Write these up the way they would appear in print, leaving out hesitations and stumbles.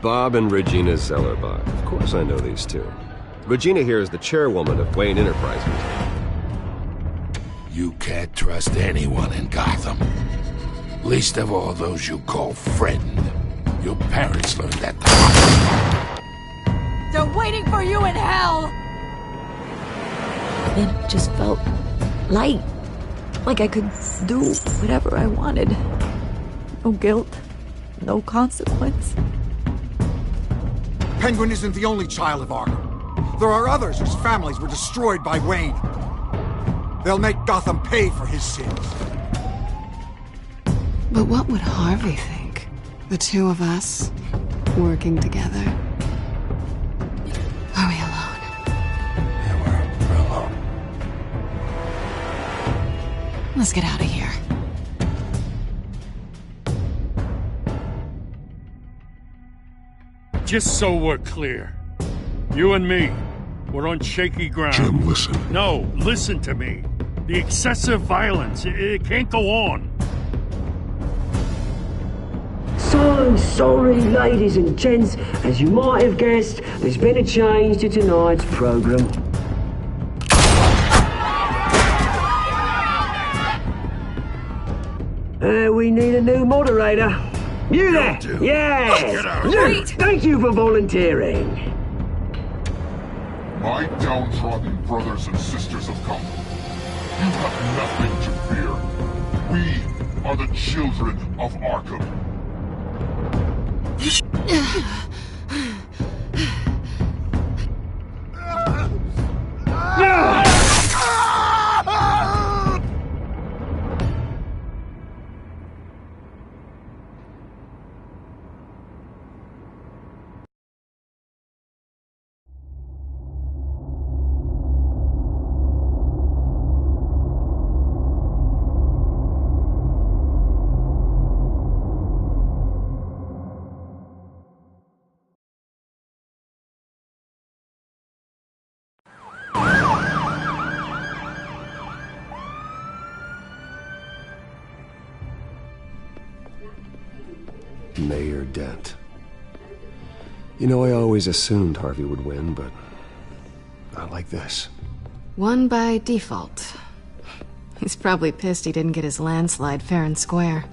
Bob and Regina Zellerbach. Of course I know these two. Regina here is the chairwoman of Wayne Enterprises. You can't trust anyone in Gotham. Least of all those you call friend. Your parents learned that the hard way. They're waiting for you in hell! It just felt light. Like I could do whatever I wanted. No guilt. No consequence. Penguin isn't the only child of Arkham. There are others whose families were destroyed by Wayne. They'll make Gotham pay for his sins. But what would Harvey think? The two of us, working together. Are we alone? Yeah, we're alone. Let's get out of here. Just so we're clear, you and me, we're on shaky ground. Jim, listen. No, listen to me. The excessive violence, it can't go on. So sorry, ladies and gents. As you might have guessed, there's been a change to tonight's program. We need a new moderator. You there? Yes! Wait! Thank you for volunteering. My downtrodden brothers and sisters of Gotham, you have nothing to fear. We are the children of Arkham. Mayor Dent. You know, I always assumed Harvey would win, but not like this. Won by default. He's probably pissed he didn't get his landslide fair and square.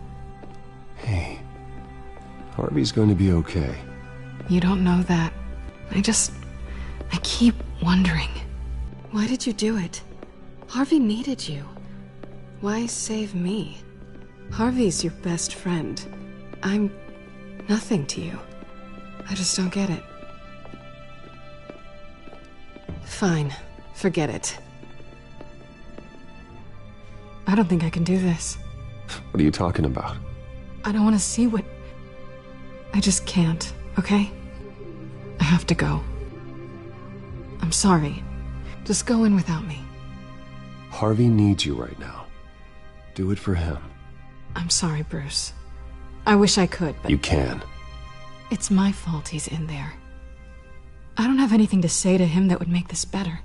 Hey, Harvey's going to be okay. You don't know that. I keep wondering. Why did you do it? Harvey needed you. Why save me? Harvey's your best friend. I'm nothing to you. I just don't get it. Fine. Forget it. I don't think I can do this. What are you talking about? I don't want to see what... I just can't, okay? I have to go. I'm sorry. Just go in without me. Harvey needs you right now. Do it for him. I'm sorry, Bruce. I wish I could, but... You can. It's my fault he's in there. I don't have anything to say to him that would make this better.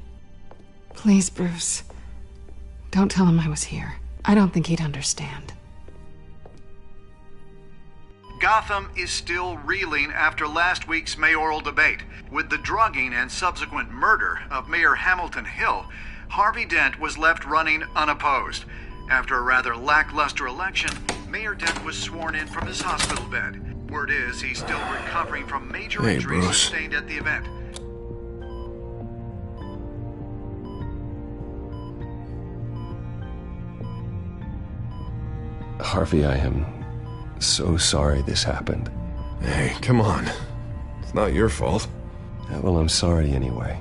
Please, Bruce. Don't tell him I was here. I don't think he'd understand. Gotham is still reeling after last week's mayoral debate. With the drugging and subsequent murder of Mayor Hamilton Hill, Harvey Dent was left running unopposed. After a rather lackluster election, Mayor Dent was sworn in from his hospital bed. Word is he's still recovering from major injuries Bruce. sustained at the event. Harvey, I am so sorry this happened. Hey, come on. It's not your fault. Yeah, well, I'm sorry anyway.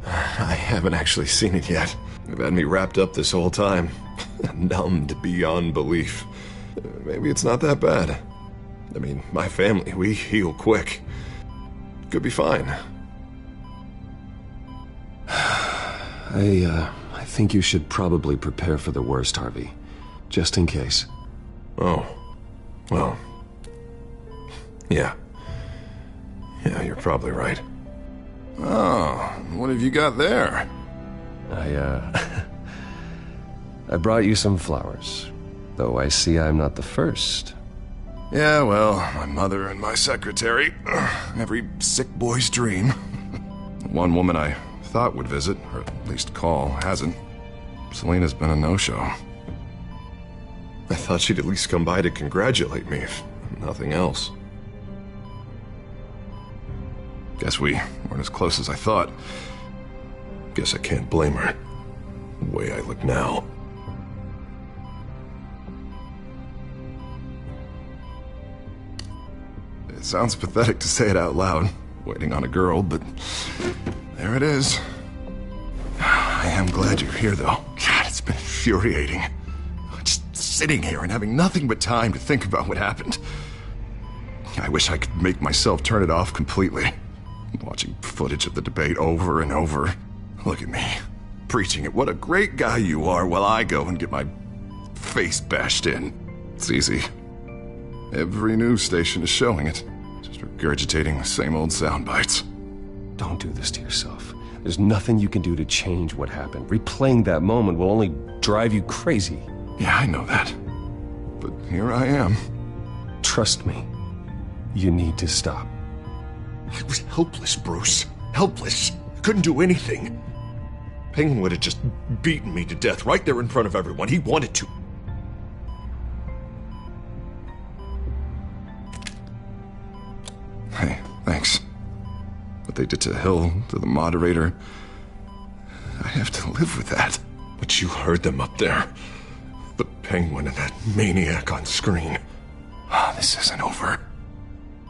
I haven't actually seen it yet. They've had me wrapped up this whole time. Numbed beyond belief. Maybe it's not that bad. I mean, my family, we heal quick. Could be fine. I think you should probably prepare for the worst, Harvey. Just in case. Oh. Well. Yeah. Yeah, you're probably right. Oh, what have you got there? I brought you some flowers. Though I see I'm not the first. Yeah, well, my mother and my secretary. Every sick boy's dream. One woman I thought would visit, or at least call, hasn't. Selena's been a no-show. I thought she'd at least come by to congratulate me, if nothing else. Guess we weren't as close as I thought. Guess I can't blame her. The way I look now. It sounds pathetic to say it out loud, waiting on a girl, but there it is. I am glad you're here, though. God, it's been infuriating. Just sitting here and having nothing but time to think about what happened. I wish I could make myself turn it off completely. Watching footage of the debate over and over. Look at me, preaching at what a great guy you are while I go and get my face bashed in. It's easy. Every news station is showing it. Just regurgitating the same old sound bites. Don't do this to yourself. There's nothing you can do to change what happened. Replaying that moment will only drive you crazy. Yeah, I know that. But here I am. Trust me. You need to stop. I was helpless, Bruce. Helpless. Couldn't do anything. Penguin would have just beaten me to death right there in front of everyone. He wanted to. Hey, thanks. What they did to Hill, to the moderator, I have to live with that. But you heard them up there. The Penguin and that maniac on screen. This isn't over.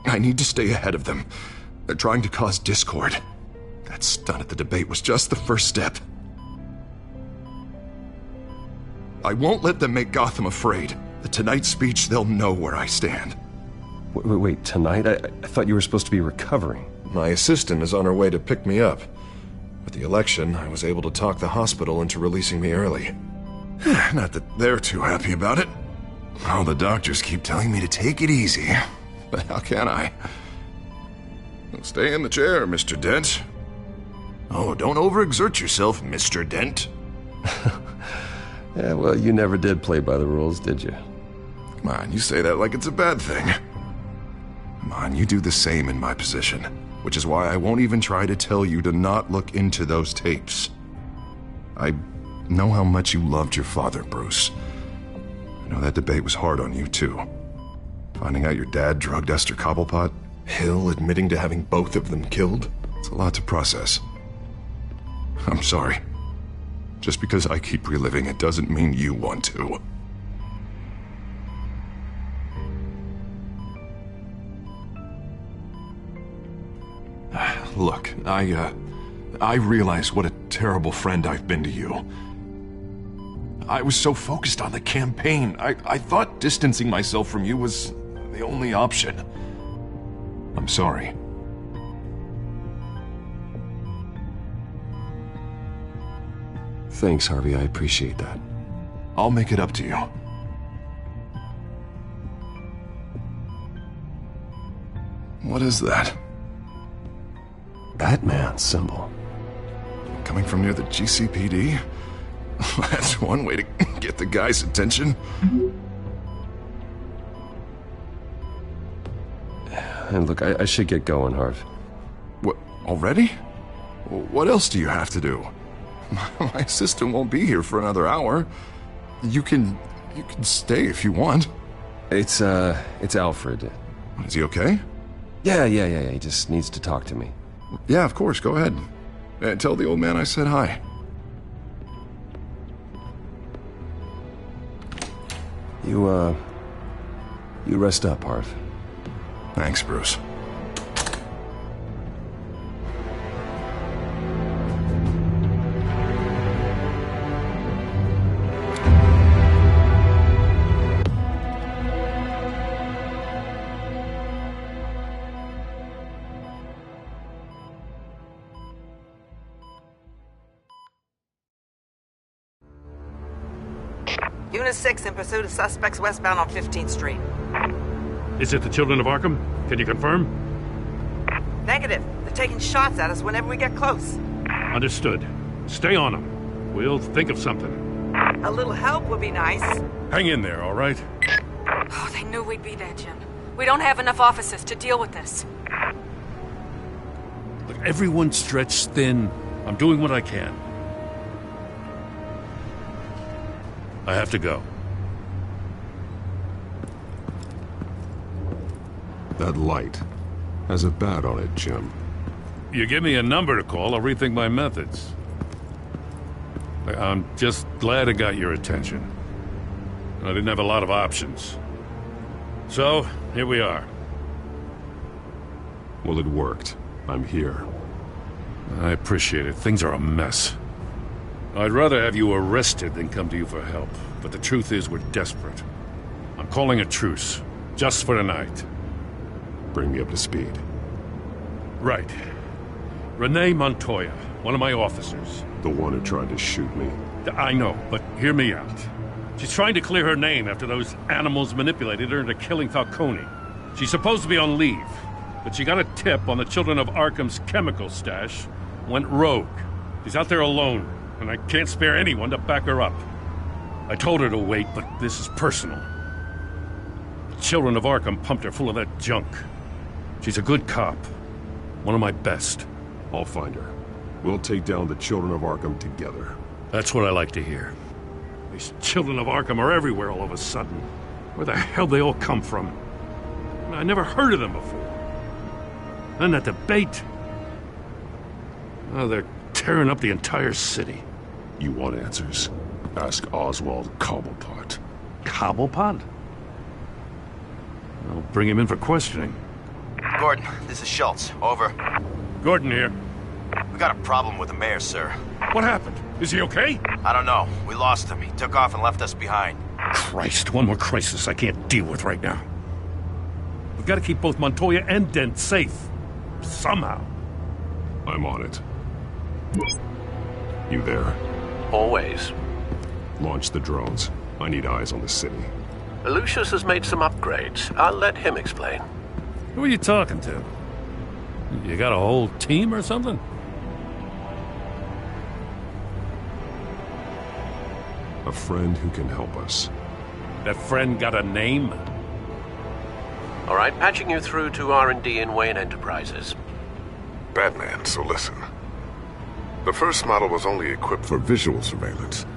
I need to stay ahead of them. They're trying to cause discord. That stunt at the debate was just the first step. I won't let them make Gotham afraid. The Tonight speech, they'll know where I stand. Wait, tonight? I thought you were supposed to be recovering. My assistant is on her way to pick me up. With the election, I was able to talk the hospital into releasing me early. Not that they're too happy about it. All the doctors keep telling me to take it easy. But how can I? Stay in the chair, Mr. Dent. Oh, don't overexert yourself, Mr. Dent. Yeah, well, you never did play by the rules, did you? Come on, you say that like it's a bad thing. Come on, you do the same in my position. Which is why I won't even try to tell you to not look into those tapes. I know how much you loved your father, Bruce. I know that debate was hard on you, too. Finding out your dad drugged Esther Cobblepot, Hill admitting to having both of them killed. It's a lot to process. I'm sorry. Just because I keep reliving it doesn't mean you want to. Look, I realize what a terrible friend I've been to you. I was so focused on the campaign, I thought distancing myself from you was the only option. I'm sorry. Thanks, Harvey. I appreciate that. I'll make it up to you. What is that? Batman symbol. Coming from near the GCPD? That's one way to get the guy's attention. And look, I should get going, Harv. What, already? What else do you have to do? My assistant won't be here for another hour. You can stay if you want. It's Alfred. Is he okay? Yeah. He just needs to talk to me. Yeah, of course. Go ahead. Tell the old man I said hi. You rest up, Harv. Thanks, Bruce. Unit 6 in pursuit of suspects westbound on 15th Street. Is it the Children of Arkham? Can you confirm? Negative. They're taking shots at us whenever we get close. Understood. Stay on them. We'll think of something. A little help would be nice. Hang in there, all right? Oh, they knew we'd be there, Jim. We don't have enough officers to deal with this. Look, everyone's stretched thin. I'm doing what I can. I have to go. That light has a bat on it, Jim. You give me a number to call, I'll rethink my methods. I'm just glad I got your attention. I didn't have a lot of options. So, here we are. Well, it worked. I'm here. I appreciate it. Things are a mess. I'd rather have you arrested than come to you for help. But the truth is, we're desperate. I'm calling a truce. Just for tonight. Bring me up to speed. Right. Renee Montoya, one of my officers. The one who tried to shoot me. I know, but hear me out. She's trying to clear her name after those animals manipulated her into killing Falcone. She's supposed to be on leave, but she got a tip on the Children of Arkham's chemical stash, went rogue. She's out there alone, and I can't spare anyone to back her up. I told her to wait, but this is personal. The Children of Arkham pumped her full of that junk. She's a good cop. One of my best. I'll find her. We'll take down the Children of Arkham together. That's what I like to hear. These Children of Arkham are everywhere all of a sudden. Where the hell they all come from? I never heard of them before. And that debate. Oh, they're tearing up the entire city. You want answers? Ask Oswald Cobblepot. Cobblepot? I'll bring him in for questioning. Gordon, this is Schultz. Over. Gordon here. We got a problem with the mayor, sir. What happened? Is he okay? I don't know. We lost him. He took off and left us behind. Christ, one more crisis I can't deal with right now. We've got to keep both Montoya and Dent safe. Somehow. I'm on it. You there? Always. Launch the drones. I need eyes on the city. Lucius has made some upgrades. I'll let him explain. Who are you talking to? You got a whole team or something? A friend who can help us. That friend got a name? All right, patching you through to R&D in Wayne Enterprises. Batman, so listen. The first model was only equipped for visual surveillance,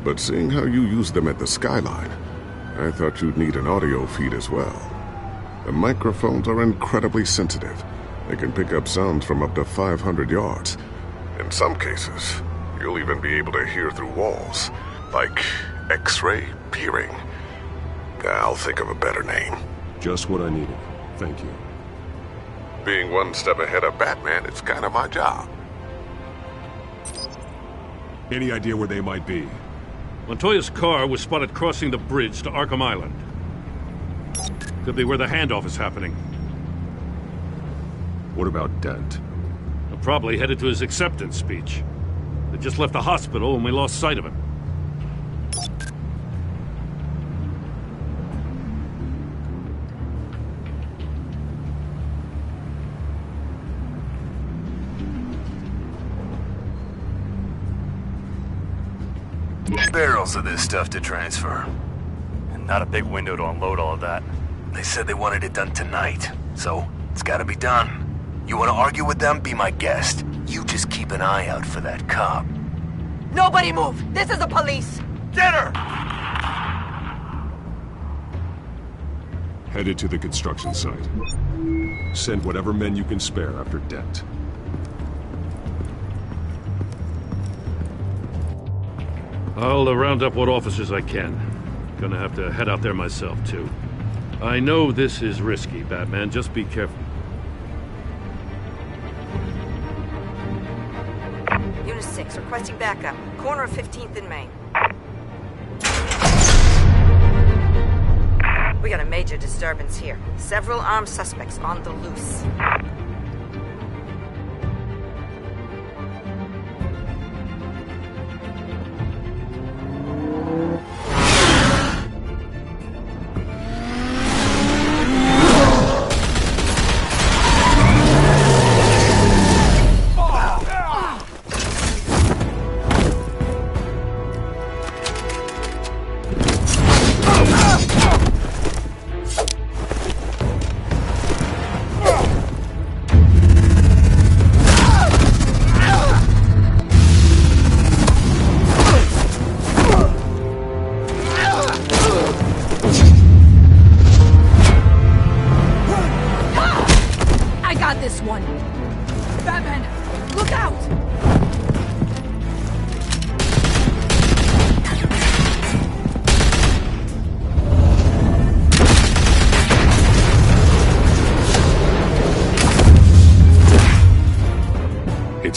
but seeing how you use them at the skyline, I thought you'd need an audio feed as well. The microphones are incredibly sensitive. They can pick up sounds from up to 500 yards. In some cases, you'll even be able to hear through walls, like X-ray peering. I'll think of a better name. Just what I needed. Thank you. Being one step ahead of Batman, it's kind of my job. Any idea where they might be? Montoya's car was spotted crossing the bridge to Arkham Island. Could be where the handoff is happening. What about Dent? He'll probably headed to his acceptance speech. They just left the hospital and we lost sight of him. Barrels of this stuff to transfer. And not a big window to unload all of that. They said they wanted it done tonight, so it's gotta be done. You wanna argue with them? Be my guest. You just keep an eye out for that cop. Nobody move! This is the police! Get her! Headed to the construction site. Send whatever men you can spare after Dent. I'll round up what officers I can. Gonna have to head out there myself, too. I know this is risky, Batman. Just be careful. Unit 6, requesting backup. Corner of 15th and Main. We got a major disturbance here. Several armed suspects on the loose.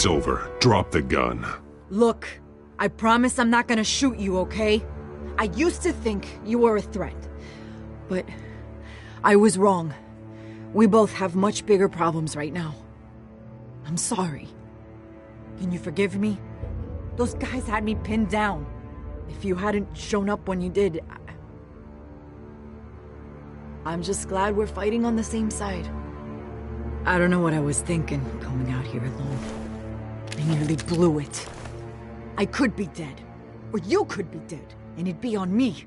It's over. Drop the gun. Look, I promise I'm not gonna shoot you, okay? I used to think you were a threat, but I was wrong. We both have much bigger problems right now. I'm sorry. Can you forgive me? Those guys had me pinned down. If you hadn't shown up when you did, I'm just glad we're fighting on the same side. I don't know what I was thinking, coming out here alone. I nearly blew it. I could be dead. Or you could be dead, and it'd be on me.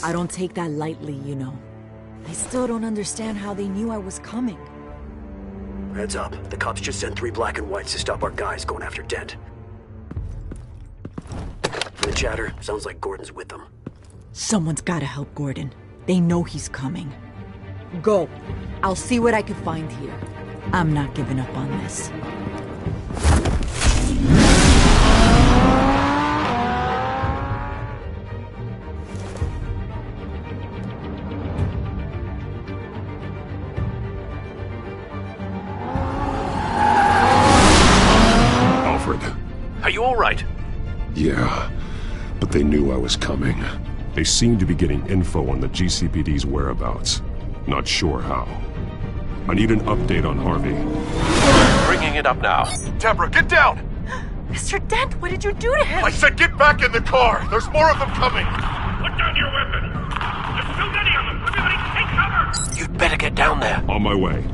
I don't take that lightly, you know. I still don't understand how they knew I was coming. Heads up. The cops just sent 3 black and whites to stop our guys going after Dent. From the chatter, sounds like Gordon's with them. Someone's gotta help Gordon. They know he's coming. Go. I'll see what I can find here. I'm not giving up on this. Are you all right? Yeah, but they knew I was coming. They seemed to be getting info on the GCPD's whereabouts. Not sure how. I need an update on Harvey. Bringing it up now. Deborah, get down! Mr. Dent, what did you do to him? I said get back in the car! There's more of them coming! Put down your weapon! There's too many of them! Everybody take cover! You'd better get down there. On my way.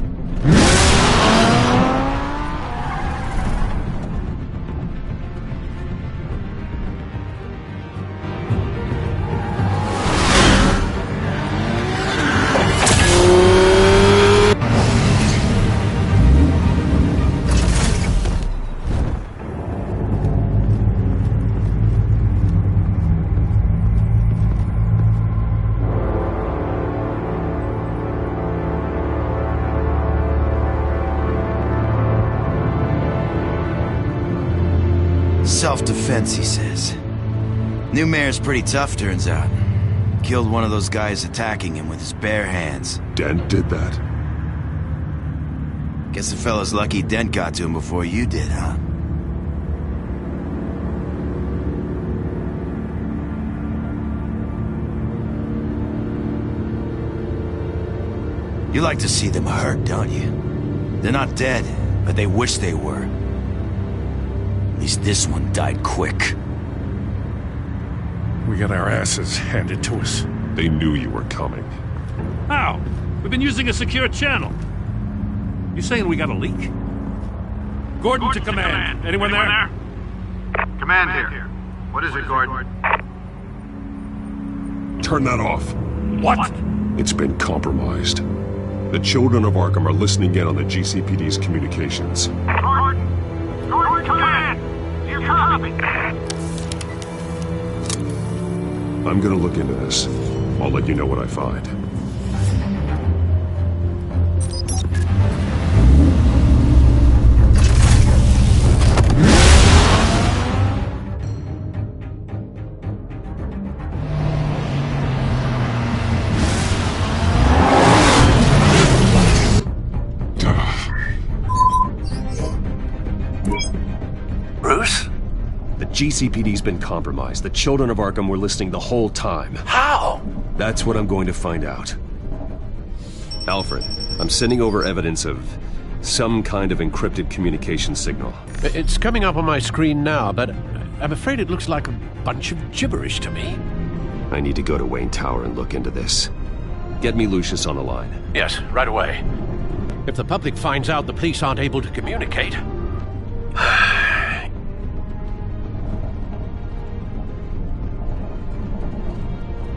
Self-defense, he says. New mayor's pretty tough, turns out. Killed one of those guys attacking him with his bare hands. Dent did that? Guess the fella's lucky Dent got to him before you did, huh? You like to see them hurt, don't you? They're not dead, but they wish they were. At least this one died quick. We got our asses handed to us. They knew you were coming. How? We've been using a secure channel. You saying we got a leak? Gordon to command. Anyone there? Command here. What is it, Gordon? Turn that off. What? It's been compromised. The children of Arkham are listening in on the GCPD's communications. Gordon, command! You copy? I'm gonna look into this. I'll let you know what I find. Bruce? The GCPD's been compromised. The children of Arkham were listening the whole time. How? That's what I'm going to find out. Alfred, I'm sending over evidence of some kind of encrypted communication signal. It's coming up on my screen now, but I'm afraid it looks like a bunch of gibberish to me. I need to go to Wayne Tower and look into this. Get me Lucius on the line. Yes, right away. If the public finds out the police aren't able to communicate...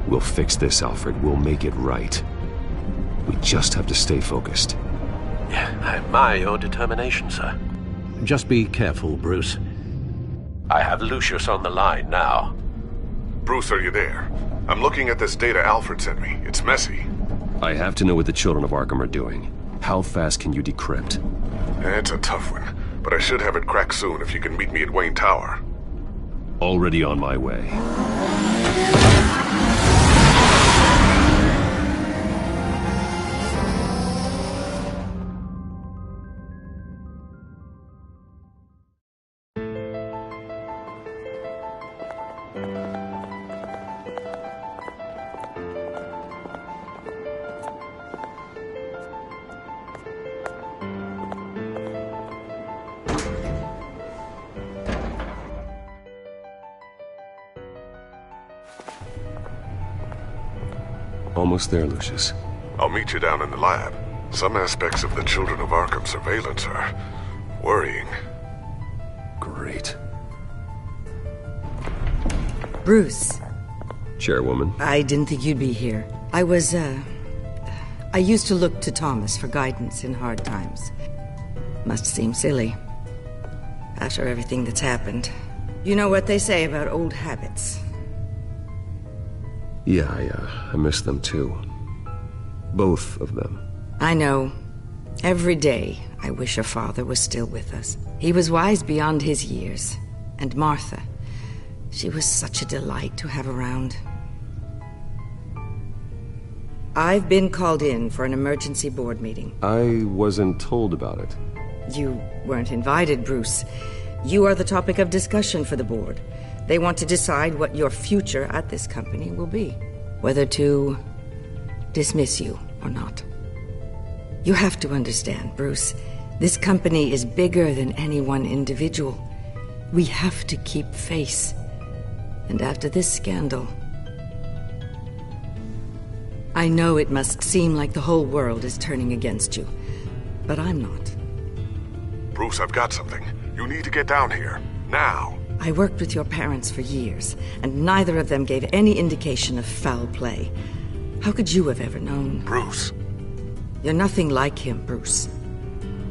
We'll fix this, Alfred. We'll make it right. We just have to stay focused. I admire your determination, sir. Just be careful, Bruce. I have Lucius on the line now. Bruce, are you there? I'm looking at this data Alfred sent me. It's messy. I have to know what the children of Arkham are doing. How fast can you decrypt? It's a tough one, but I should have it cracked soon if you can meet me at Wayne Tower. Already on my way. Almost there, Lucius. I'll meet you down in the lab. Some aspects of the Children of Arkham surveillance are worrying. Great. Bruce. Chairwoman. I didn't think you'd be here. I used to look to Thomas for guidance in hard times. Must seem silly. After everything that's happened. You know what they say about old habits. Yeah, I miss them too. Both of them. I know. Every day, I wish your father was still with us. He was wise beyond his years. And Martha, she was such a delight to have around. I've been called in for an emergency board meeting. I wasn't told about it. You weren't invited, Bruce. You are the topic of discussion for the board. They want to decide what your future at this company will be. Whether to dismiss you or not. You have to understand, Bruce. This company is bigger than any one individual. We have to keep face. And after this scandal... I know it must seem like the whole world is turning against you, but I'm not. Bruce, I've got something. You need to get down here. Now. I worked with your parents for years, and neither of them gave any indication of foul play. How could you have ever known? Bruce. You're nothing like him, Bruce.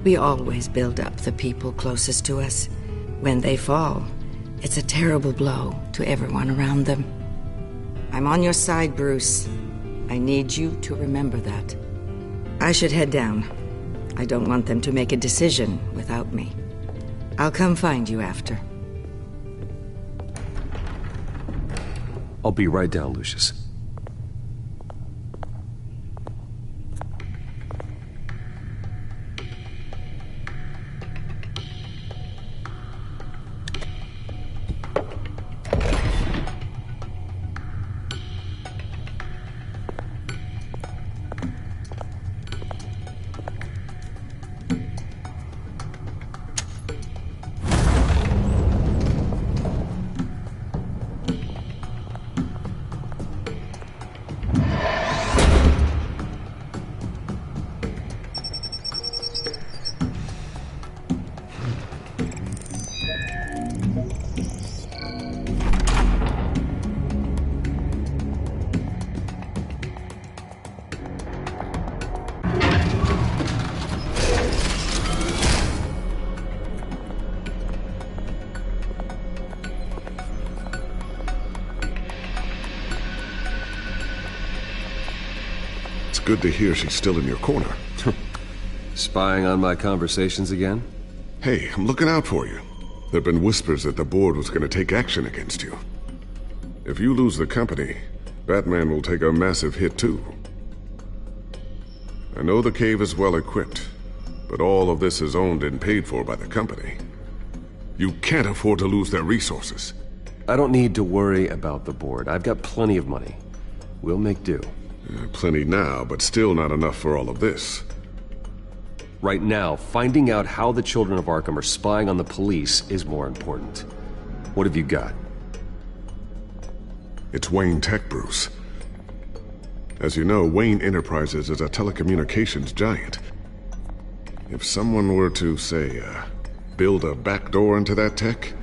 We always build up the people closest to us. When they fall, it's a terrible blow to everyone around them. I'm on your side, Bruce. I need you to remember that. I should head down. I don't want them to make a decision without me. I'll come find you after. I'll be right down, Lucius. Good to hear she's still in your corner. Spying on my conversations again? Hey, I'm looking out for you. There've been whispers that the board was going to take action against you. If you lose the company, Batman will take a massive hit too. I know the cave is well equipped, but all of this is owned and paid for by the company. You can't afford to lose their resources. I don't need to worry about the board. I've got plenty of money. We'll make do. Plenty now, but still not enough for all of this. Right now, finding out how the Children of Arkham are spying on the police is more important. What have you got? It's Wayne Tech, Bruce. As you know, Wayne Enterprises is a telecommunications giant. If someone were to, say, build a backdoor into that tech...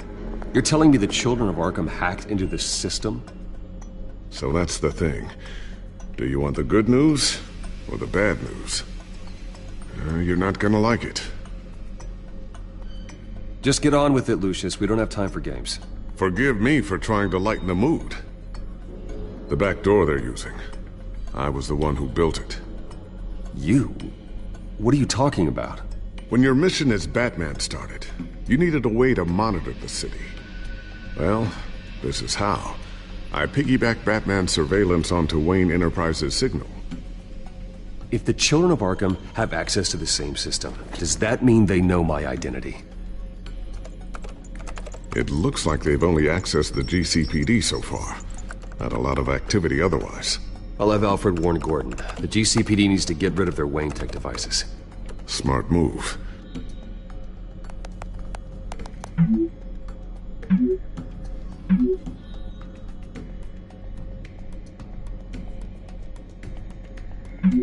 You're telling me the Children of Arkham hacked into this system? So that's the thing. Do you want the good news or the bad news? You're not gonna like it. Just get on with it, Lucius. We don't have time for games. Forgive me for trying to lighten the mood. The back door they're using. I was the one who built it. You? What are you talking about? When your mission as Batman started, you needed a way to monitor the city. Well, this is how. I piggybacked Batman's surveillance onto Wayne Enterprises' signal. If the Children of Arkham have access to the same system, does that mean they know my identity? It looks like they've only accessed the GCPD so far. Not a lot of activity otherwise. I'll have Alfred warn Gordon. The GCPD needs to get rid of their Wayne Tech devices. Smart move. I've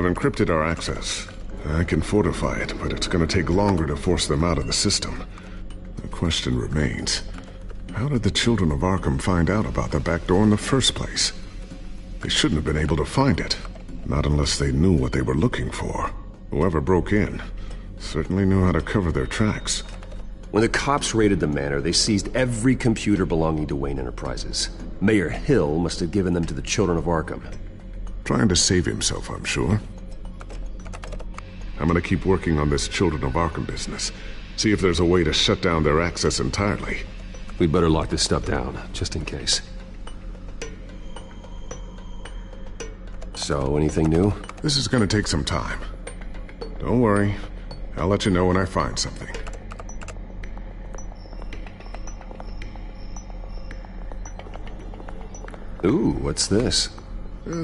encrypted our access. I can fortify it, but it's going to take longer to force them out of the system. The question remains, how did the children of Arkham find out about the back door in the first place? They shouldn't have been able to find it. Not unless they knew what they were looking for. Whoever broke in certainly knew how to cover their tracks. When the cops raided the manor, they seized every computer belonging to Wayne Enterprises. Mayor Hill must have given them to the children of Arkham. Trying to save himself, I'm sure. I'm gonna keep working on this Children of Arkham business. See if there's a way to shut down their access entirely. We'd better lock this stuff down, just in case. So, anything new? This is gonna take some time. Don't worry. I'll let you know when I find something. Ooh, what's this?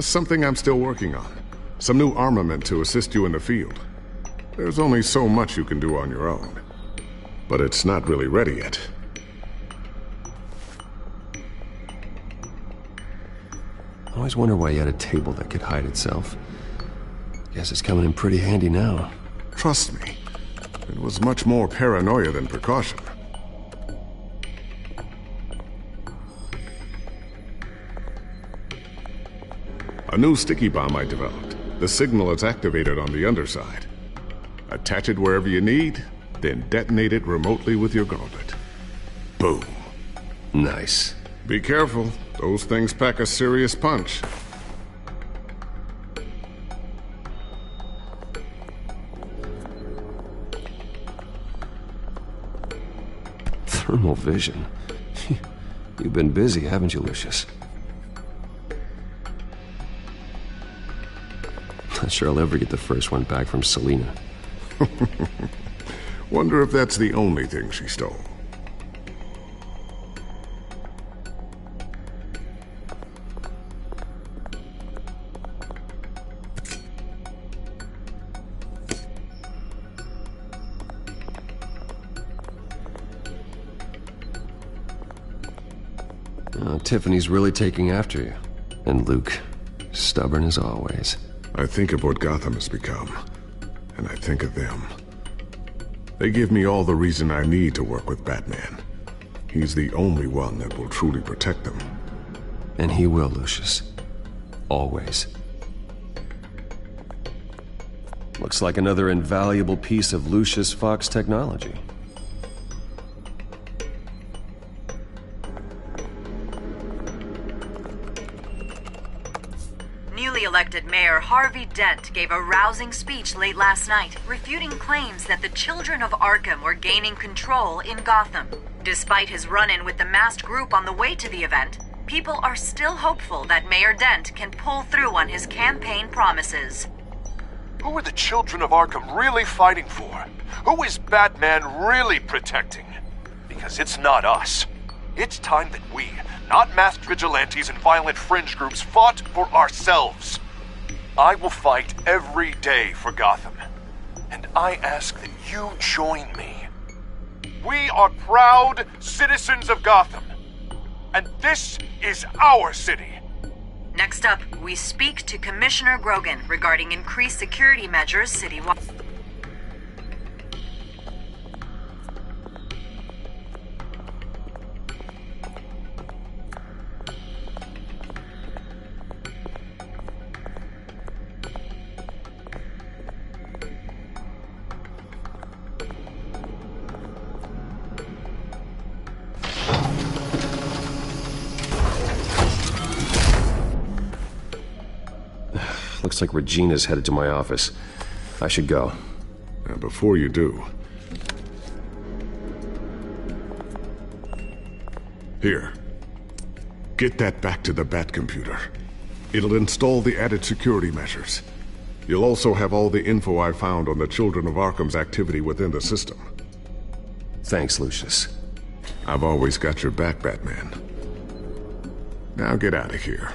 Something I'm still working on. Some new armament to assist you in the field. There's only so much you can do on your own. But it's not really ready yet. I always wonder why you had a table that could hide itself. Guess it's coming in pretty handy now. Trust me, it was much more paranoia than precaution. A new sticky bomb I developed. The signal is activated on the underside. Attach it wherever you need, then detonate it remotely with your gauntlet. Boom. Nice. Be careful. Those things pack a serious punch. Thermal vision. You've been busy, haven't you, Lucius? Not sure I'll ever get the first one back from Selina. Wonder if that's the only thing she stole. Tiffany's really taking after you. And Luke, stubborn as always. I think of what Gotham has become, and I think of them. They give me all the reason I need to work with Batman. He's the only one that will truly protect them. And he will, Lucius. Always. Looks like another invaluable piece of Lucius Fox technology. Newly elected Mayor Harvey Dent gave a rousing speech late last night, refuting claims that the children of Arkham were gaining control in Gotham. Despite his run-in with the masked group on the way to the event, people are still hopeful that Mayor Dent can pull through on his campaign promises. Who are the children of Arkham really fighting for? Who is Batman really protecting? Because it's not us. It's time that we, not masked vigilantes and violent fringe groups, fought for ourselves. I will fight every day for Gotham. And I ask that you join me. We are proud citizens of Gotham. And this is our city. Next up, we speak to Commissioner Grogan regarding increased security measures citywide. Looks like Regina's headed to my office. I should go. Now, before you do... Here. Get that back to the Bat computer. It'll install the added security measures. You'll also have all the info I found on the Children of Arkham's activity within the system. Thanks, Lucius. I've always got your back, Batman. Now get out of here.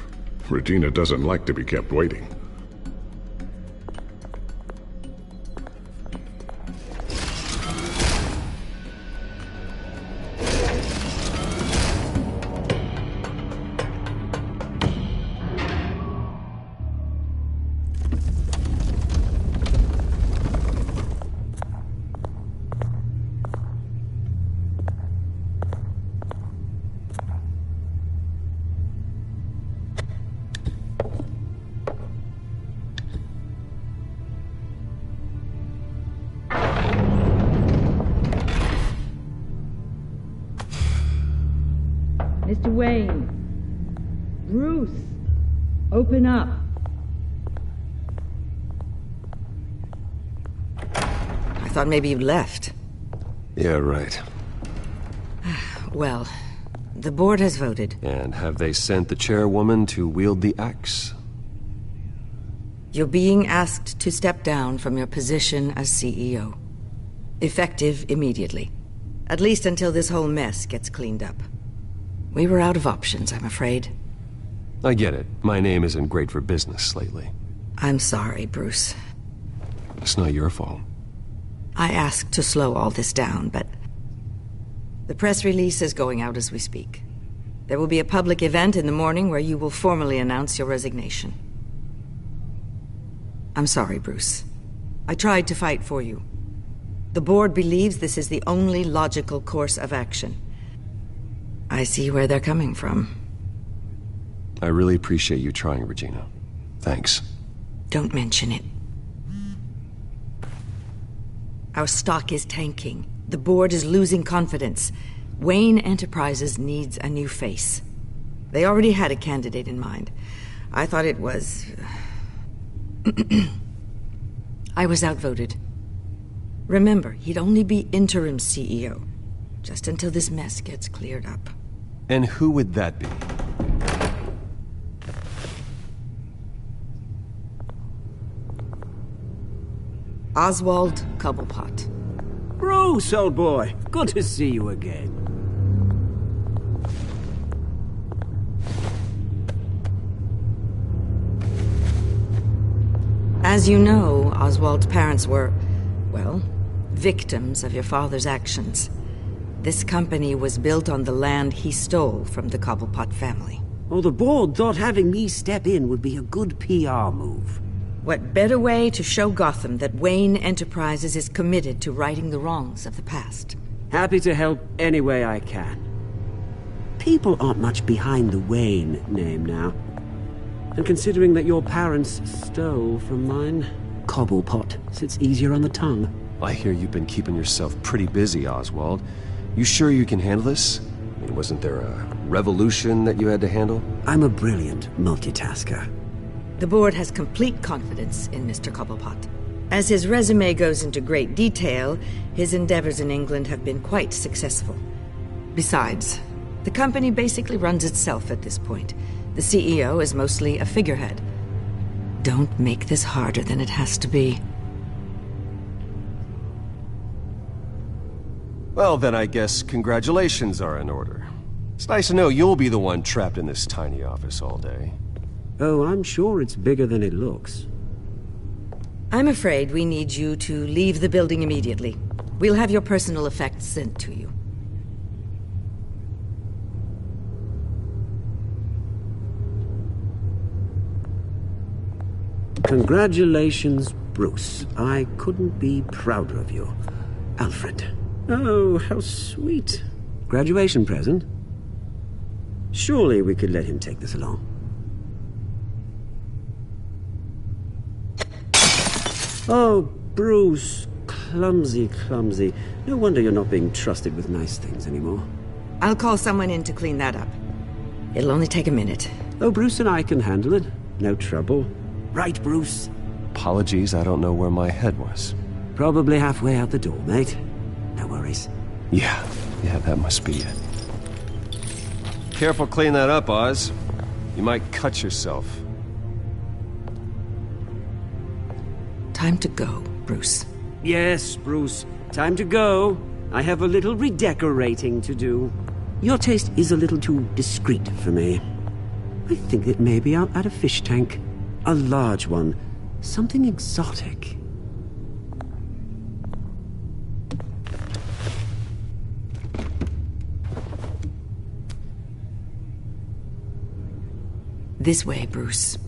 Regina doesn't like to be kept waiting. Wayne. Bruce, open up. I thought maybe you left. Yeah, right. Well, the board has voted. And have they sent the chairwoman to wield the axe? You're being asked to step down from your position as CEO. Effective immediately. At least until this whole mess gets cleaned up. We were out of options, I'm afraid. I get it. My name isn't great for business lately. I'm sorry, Bruce. It's not your fault. I asked to slow all this down, but the press release is going out as we speak. There will be a public event in the morning where you will formally announce your resignation. I'm sorry, Bruce. I tried to fight for you. The board believes this is the only logical course of action. I see where they're coming from. I really appreciate you trying, Regina. Thanks. Don't mention it. Our stock is tanking. The board is losing confidence. Wayne Enterprises needs a new face. They already had a candidate in mind. I thought it was... I was outvoted. Remember, he'd only be interim CEO, just until this mess gets cleared up. And who would that be? Oswald Cobblepot. Bruce, old boy. Good to see you again. As you know, Oswald's parents were, well, victims of your father's actions. This company was built on the land he stole from the Cobblepot family. Well, the board thought having me step in would be a good PR move. What better way to show Gotham that Wayne Enterprises is committed to righting the wrongs of the past? Happy to help any way I can. People aren't much behind the Wayne name now. And considering that your parents stole from mine, Cobblepot sits easier on the tongue. I hear you've been keeping yourself pretty busy, Oswald. You sure you can handle this? I mean, wasn't there a revolution that you had to handle? I'm a brilliant multitasker. The board has complete confidence in Mr. Cobblepot. As his resume goes into great detail, his endeavors in England have been quite successful. Besides, the company basically runs itself at this point. The CEO is mostly a figurehead. Don't make this harder than it has to be. Well, then I guess congratulations are in order. It's nice to know you'll be the one trapped in this tiny office all day. Oh, I'm sure it's bigger than it looks. I'm afraid we need you to leave the building immediately. We'll have your personal effects sent to you. Congratulations, Bruce. I couldn't be prouder of you. Alfred. Oh, how sweet. Graduation present? Surely we could let him take this along. Oh, Bruce. Clumsy, clumsy. No wonder you're not being trusted with nice things anymore. I'll call someone in to clean that up. It'll only take a minute. Oh, Bruce and I can handle it. No trouble. Right, Bruce? Apologies, I don't know where my head was. Probably halfway out the door, mate. No worries. Yeah, that must be it. Careful cleaning that up, Oz. You might cut yourself. Time to go, Bruce. Yes, Bruce. Time to go. I have a little redecorating to do. Your taste is a little too discreet for me. I think that maybe I'll add a fish tank. A large one. Something exotic. This way, Bruce.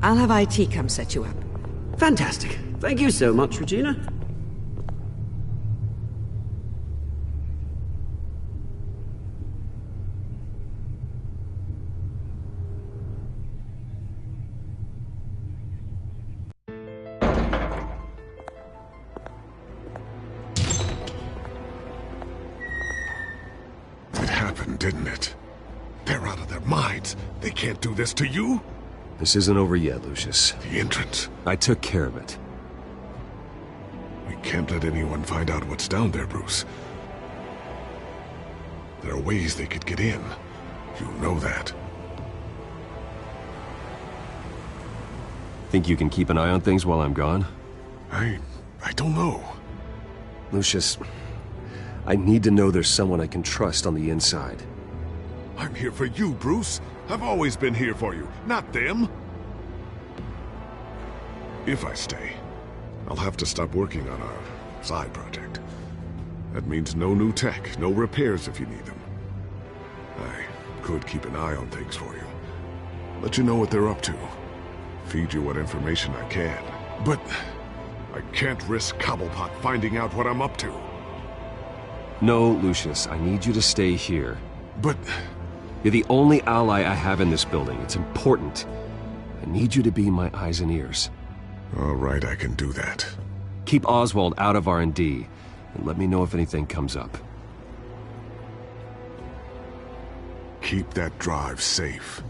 I'll have IT come set you up. Fantastic. Thank you so much, Regina. didn't it? They're out of their minds. They can't do this to you. This isn't over yet, Lucius. The entrance. I took care of it. We can't let anyone find out what's down there, Bruce. There are ways they could get in. You know that. Think you can keep an eye on things while I'm gone? I don't know. Lucius, I need to know there's someone I can trust on the inside. I'm here for you, Bruce. I've always been here for you, not them. If I stay, I'll have to stop working on our side project. That means no new tech, no repairs if you need them. I could keep an eye on things for you. Let you know what they're up to. Feed you what information I can. But I can't risk Cobblepot finding out what I'm up to. No, Lucius, I need you to stay here. But... You're the only ally I have in this building. It's important. I need you to be my eyes and ears. All right, I can do that. Keep Oswald out of R&D, and let me know if anything comes up. Keep that drive safe.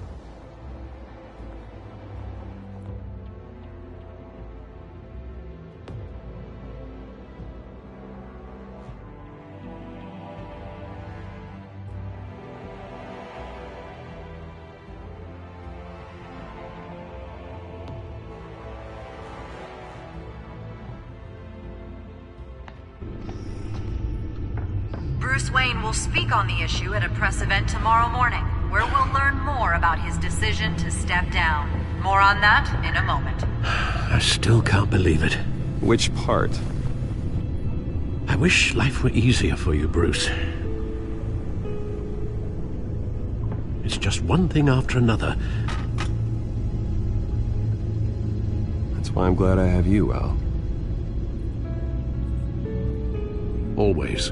Bruce Wayne will speak on the issue at a press event tomorrow morning, where we'll learn more about his decision to step down. More on that in a moment. I still can't believe it. Which part? I wish life were easier for you, Bruce. It's just one thing after another. That's why I'm glad I have you, Al. Always.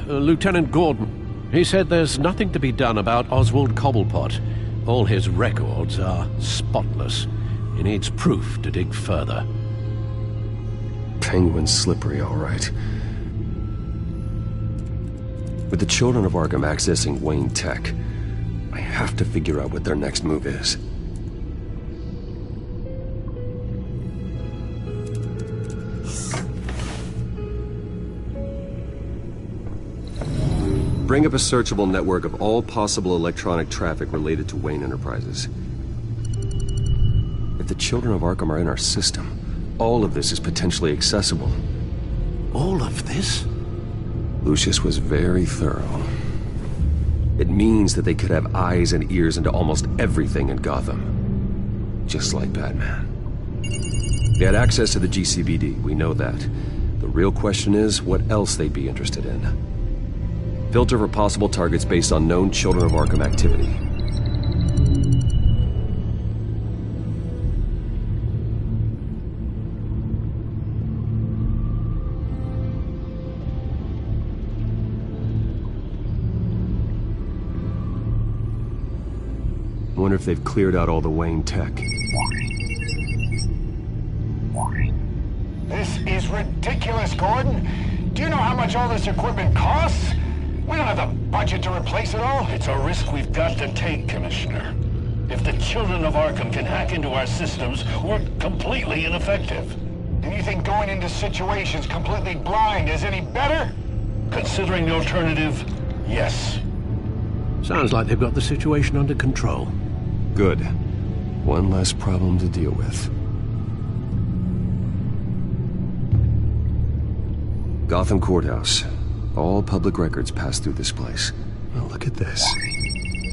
Lieutenant Gordon, he said there's nothing to be done about Oswald Cobblepot. All his records are spotless. He needs proof to dig further. Penguin's slippery, all right. With the children of Arkham accessing Wayne Tech, I have to figure out what their next move is. Bring up a searchable network of all possible electronic traffic related to Wayne Enterprises. If the children of Arkham are in our system, all of this is potentially accessible. All of this? Lucius was very thorough. It means that they could have eyes and ears into almost everything in Gotham. Just like Batman. They had access to the GCPD, we know that. The real question is, what else they'd be interested in. Filter for possible targets based on known Children of Arkham activity. I wonder if they've cleared out all the Wayne tech. This is ridiculous, Gordon. Do you know how much all this equipment costs? We don't have the budget to replace it all. It's a risk we've got to take, Commissioner. If the children of Arkham can hack into our systems, we're completely ineffective. And you think going into situations completely blind is any better? Considering the alternative, yes. Sounds like they've got the situation under control. Good. One less problem to deal with. Gotham Courthouse. All public records pass through this place. Well, look at this.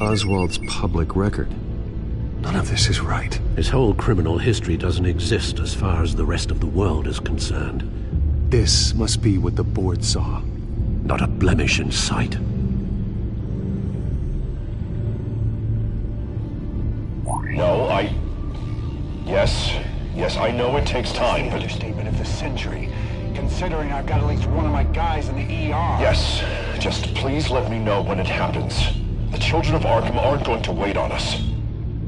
Oswald's public record. None of this is right. His whole criminal history doesn't exist as far as the rest of the world is concerned. This must be what the board saw. Not a blemish in sight. No, Yes, I know it takes time, but... Understatement of the century. Considering I've got at least one of my guys in the ER. Yes, just please let me know when it happens. The children of Arkham aren't going to wait on us.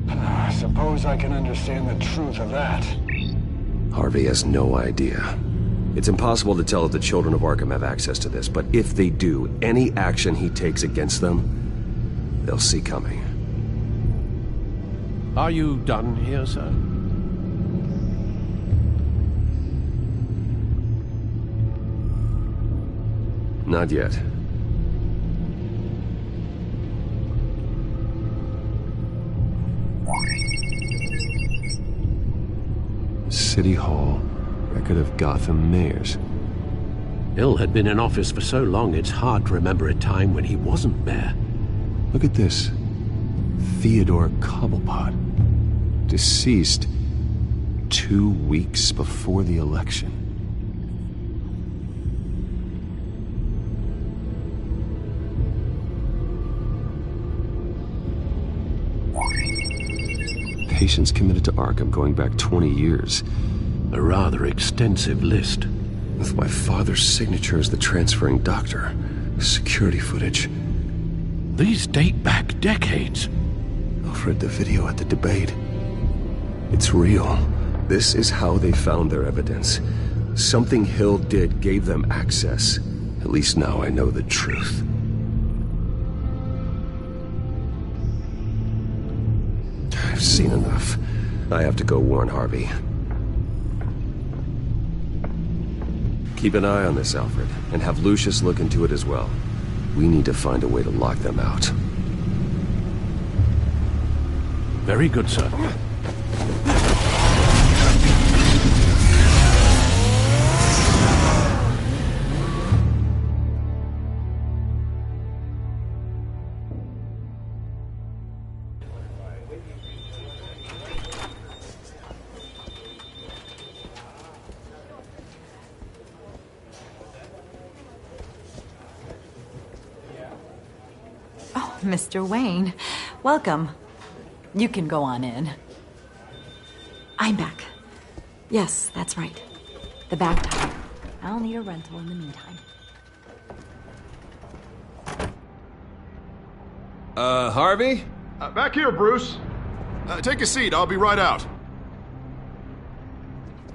I suppose I can understand the truth of that. Harvey has no idea. It's impossible to tell if the children of Arkham have access to this, but if they do, any action he takes against them, they'll see coming. Are you done here, sir? Not yet. City Hall. Record of Gotham mayors. Hill had been in office for so long, it's hard to remember a time when he wasn't mayor. Look at this. Theodore Cobblepot. Deceased 2 weeks before the election. Patients committed to Arkham going back 20 years. A rather extensive list. With my father's signature as the transferring doctor. Security footage. These date back decades. I've read the video at the debate. It's real. This is how they found their evidence. Something Hill did gave them access. At least now I know the truth. I've seen enough. I have to go warn Harvey. Keep an eye on this, Alfred, and have Lucius look into it as well. We need to find a way to lock them out. Very good, sir. Mr. Wayne, welcome. You can go on in. I'm back. Yes, that's right. The back tire. I'll need a rental in the meantime. Harvey? Back here, Bruce. Take a seat. I'll be right out.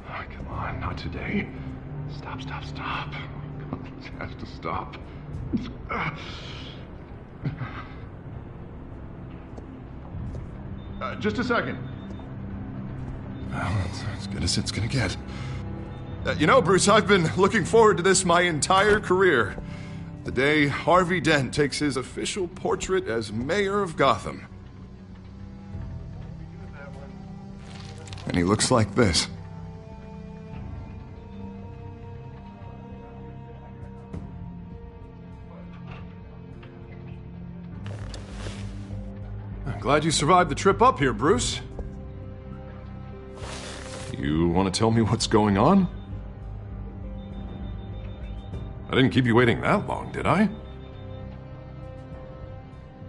Oh, come on, not today. Stop. This has to stop. Just a second. Well, that's as good as it's gonna get. You know, Bruce, I've been looking forward to this my entire career. The day Harvey Dent takes his official portrait as mayor of Gotham. And he looks like this. I'm glad you survived the trip up here, Bruce. You want to tell me what's going on? I didn't keep you waiting that long, did I?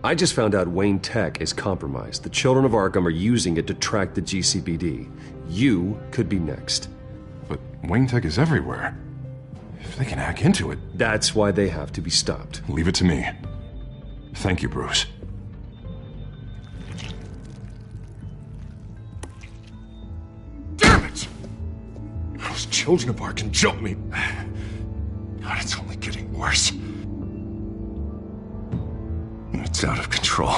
I just found out Wayne Tech is compromised. The children of Arkham are using it to track the GCPD. You could be next. But Wayne Tech is everywhere. If they can hack into it... That's why they have to be stopped. Leave it to me. Thank you, Bruce. Damn it! Those children of Arkham jumped me. God, it's only getting worse. It's out of control.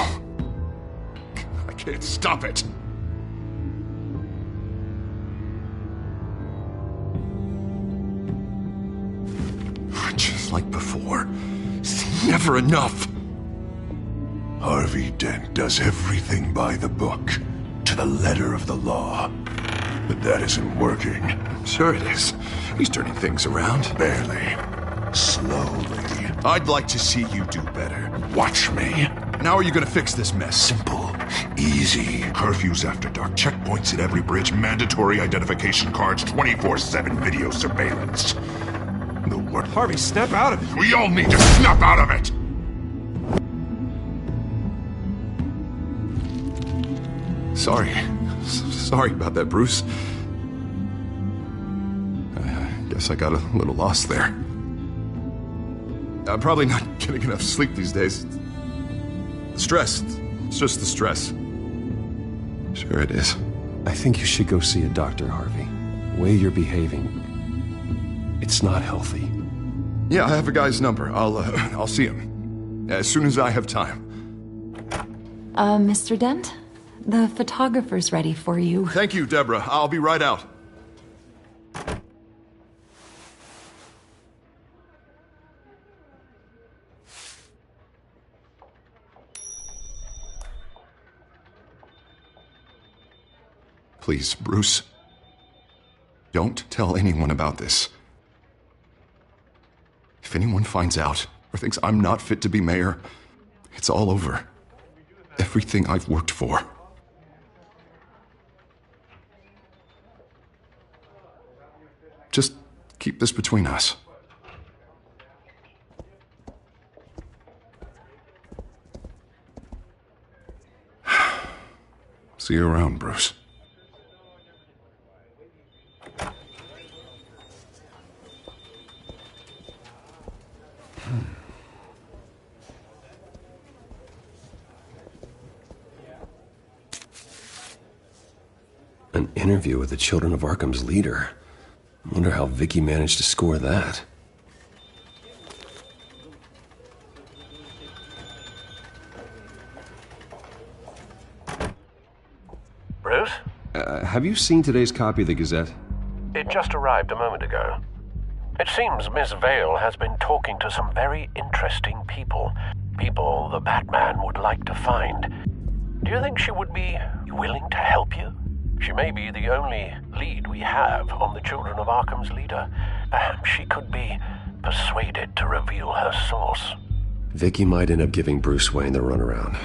I can't stop it. Just like before. It's never enough. Harvey Dent does everything by the book, to the letter of the law. But that isn't working. Sure it is. He's turning things around. Barely. Slowly. I'd like to see you do better. Watch me. Now are you gonna fix this mess? Simple. Easy. Curfews after dark. Checkpoints at every bridge. Mandatory identification cards. 24/7 video surveillance. The work. Harvey, snap out of it. We all need to snap out of it! Sorry about that, Bruce. I guess I got a little lost there. I'm probably not getting enough sleep these days. Stress. It's just the stress. Sure it is. I think you should go see a doctor, Harvey. The way you're behaving, It's not healthy. Yeah, I have a guy's number. I'll see him. As soon as I have time. Mr. Dent? The photographer's ready for you. Thank you, Deborah. I'll be right out. Please, Bruce. Don't tell anyone about this. If anyone finds out or thinks I'm not fit to be mayor, it's all over. Everything I've worked for. Just keep this between us. See you around, Bruce. An interview with the Children of Arkham's leader. I wonder how Vicky managed to score that. Bruce? Have you seen today's copy of the Gazette? It just arrived a moment ago. It seems Miss Vale has been talking to some very interesting people. People the Batman would like to find. Do you think she would be willing to help you? She may be the only lead we have on the Children of Arkham's leader. Perhaps she could be persuaded to reveal her source. Vicky might end up giving Bruce Wayne the runaround.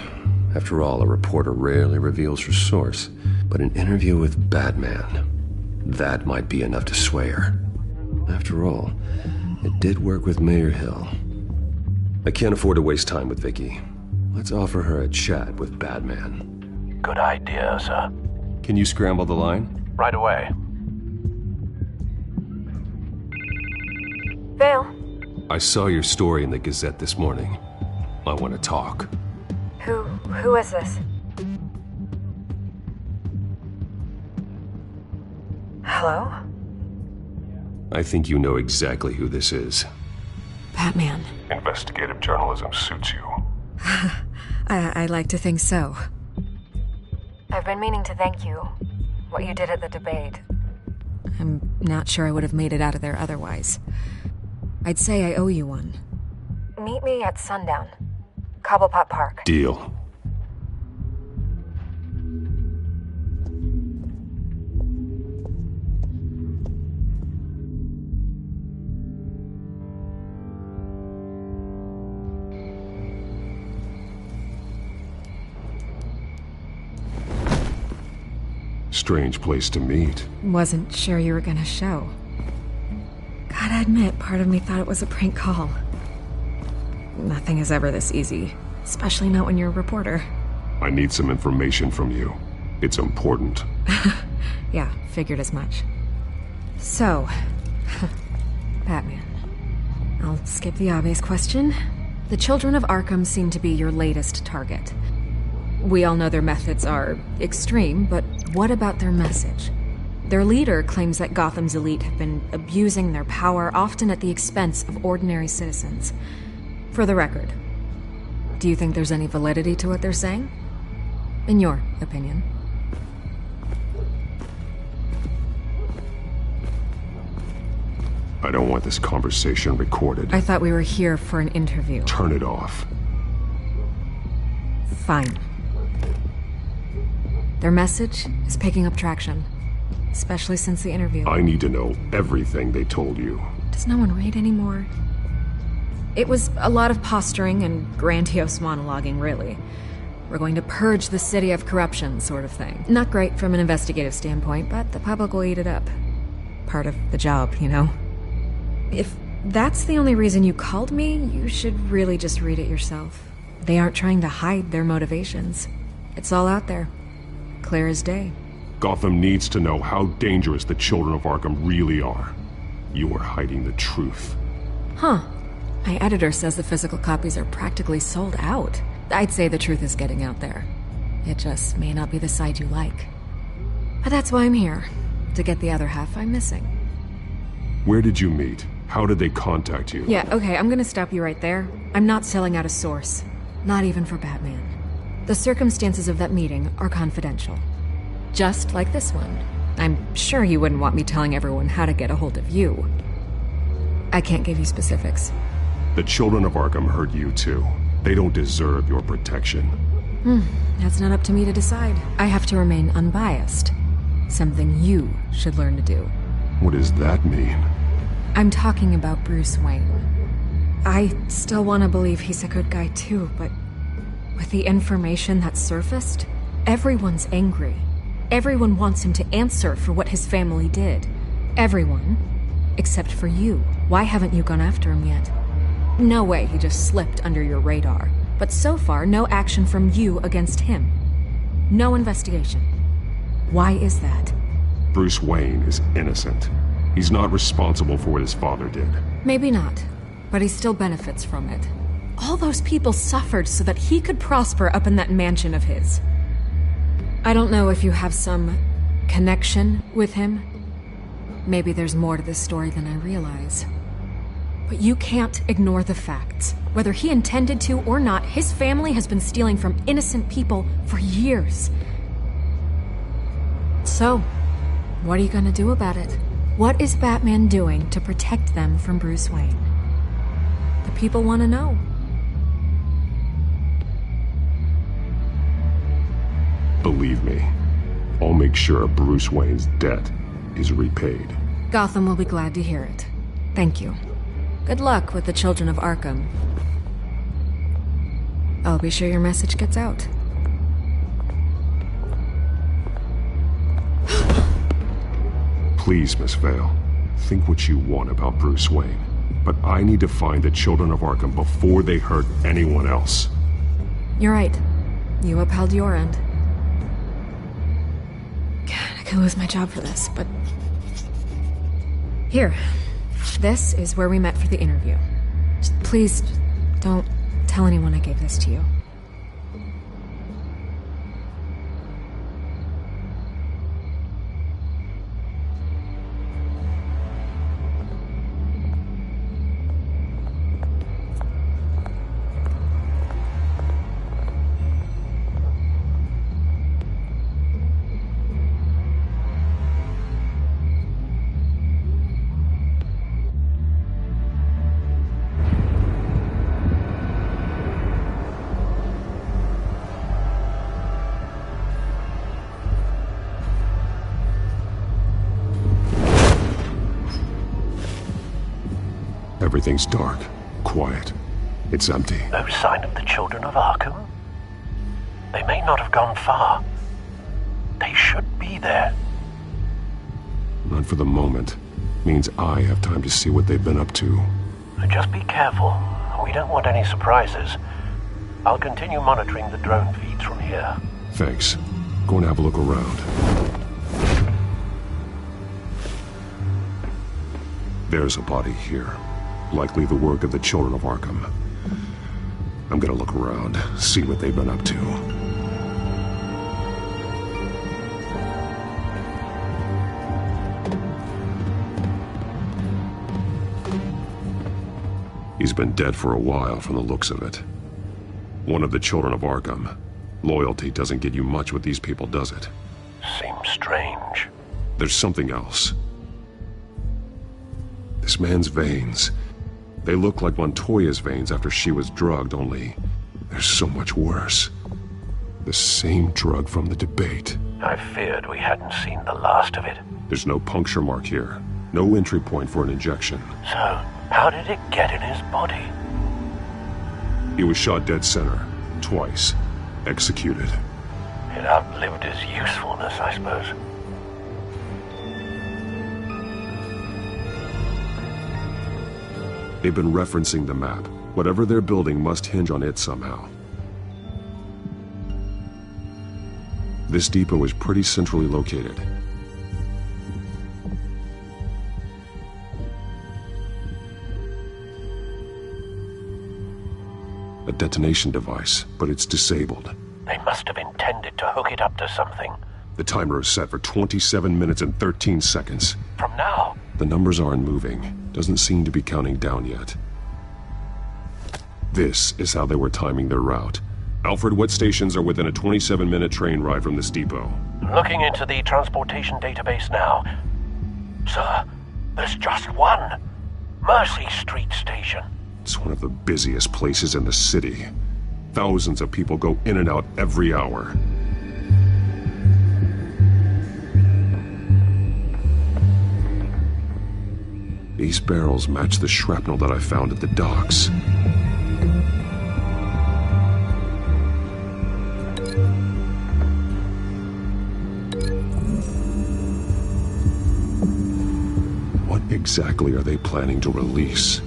After all, a reporter rarely reveals her source. But an interview with Batman, that might be enough to sway her. After all, it did work with Mayor Hill. I can't afford to waste time with Vicky. Let's offer her a chat with Batman. Good idea, sir. Can you scramble the line? Right away. Vale. I saw your story in the Gazette this morning. I want to talk. Who is this? Hello? I think you know exactly who this is. Batman. Investigative journalism suits you. I like to think so. I've been meaning to thank you. What you did at the debate. I'm not sure I would have made it out of there otherwise. I'd say I owe you one. Meet me at sundown. Cobblepot Park. Deal. Strange place to meet. Wasn't sure you were gonna show. Gotta admit, part of me thought it was a prank call. Nothing is ever this easy, especially not when you're a reporter. I need some information from you. It's important. Yeah, figured as much. So, Batman. I'll skip the obvious question. The Children of Arkham seem to be your latest target. We all know their methods are extreme, but what about their message? Their leader claims that Gotham's elite have been abusing their power, often at the expense of ordinary citizens. For the record, do you think there's any validity to what they're saying? In your opinion? I don't want this conversation recorded. I thought we were here for an interview. Turn it off. Fine. Their message is picking up traction, especially since the interview. I need to know everything they told you. Does no one read anymore? It was a lot of posturing and grandiose monologuing, really. We're going to purge the city of corruption, sort of thing. Not great from an investigative standpoint, but the public will eat it up. Part of the job, you know? If that's the only reason you called me, you should really just read it yourself. They aren't trying to hide their motivations. It's all out there. Clear as day. Gotham needs to know how dangerous the Children of Arkham really are. You are hiding the truth. Huh. My editor says the physical copies are practically sold out. I'd say the truth is getting out there. It just may not be the side you like. But that's why I'm here. To get the other half I'm missing. Where did you meet? How did they contact you? Yeah, okay, I'm gonna stop you right there. I'm not selling out a source. Not even for Batman. The circumstances of that meeting are confidential. Just like this one. I'm sure you wouldn't want me telling everyone how to get a hold of you. I can't give you specifics. The children of Arkham heard you too. They don't deserve your protection. That's not up to me to decide. I have to remain unbiased. Something you should learn to do. What does that mean? I'm talking about Bruce Wayne. I still want to believe he's a good guy too, but with the information that surfaced, everyone's angry. Everyone wants him to answer for what his family did. Everyone, except for you. Why haven't you gone after him yet? No way he just slipped under your radar. But so far, no action from you against him. No investigation. Why is that? Bruce Wayne is innocent. He's not responsible for what his father did. Maybe not, but he still benefits from it. All those people suffered so that he could prosper up in that mansion of his. I don't know if you have some connection with him. Maybe there's more to this story than I realize. But you can't ignore the facts. Whether he intended to or not, his family has been stealing from innocent people for years. So, what are you gonna do about it? What is Batman doing to protect them from Bruce Wayne? The people want to know. Believe me, I'll make sure Bruce Wayne's debt is repaid. Gotham will be glad to hear it. Thank you. Good luck with the children of Arkham. I'll be sure your message gets out. Please, Miss Vale, think what you want about Bruce Wayne. But I need to find the children of Arkham before they hurt anyone else. You're right. You upheld your end. God, I could lose my job for this, but... Here. This is where we met for the interview. Just please, don't tell anyone I gave this to you. Everything's dark, quiet. It's empty. No sign of the children of Arkham? They may not have gone far. They should be there. Not for the moment. Means I have time to see what they've been up to. Just be careful. We don't want any surprises. I'll continue monitoring the drone feeds from here. Thanks. Go and have a look around. There's a body here. Likely the work of the children of Arkham. I'm gonna look around, see what they've been up to. He's been dead for a while from the looks of it. One of the children of Arkham. Loyalty doesn't get you much with these people, does it? Seems strange. There's something else. This man's veins. They look like Montoya's veins after she was drugged, only they're so much worse. The same drug from the debate. I feared we hadn't seen the last of it. There's no puncture mark here. No entry point for an injection. So, how did it get in his body? He was shot dead center. Twice. Executed. It outlived his usefulness, I suppose. They've been referencing the map. Whatever they're building must hinge on it somehow. This depot is pretty centrally located. A detonation device, but it's disabled. They must have intended to hook it up to something. The timer is set for 27 minutes and 13 seconds. From now? The numbers aren't moving. Doesn't seem to be counting down yet. This is how they were timing their route. Alfred, what stations are within a 27-minute train ride from this depot? Looking into the transportation database now. Sir, there's just one. Mercy Street Station. It's one of the busiest places in the city. Thousands of people go in and out every hour. These barrels match the shrapnel that I found at the docks. What exactly are they planning to release?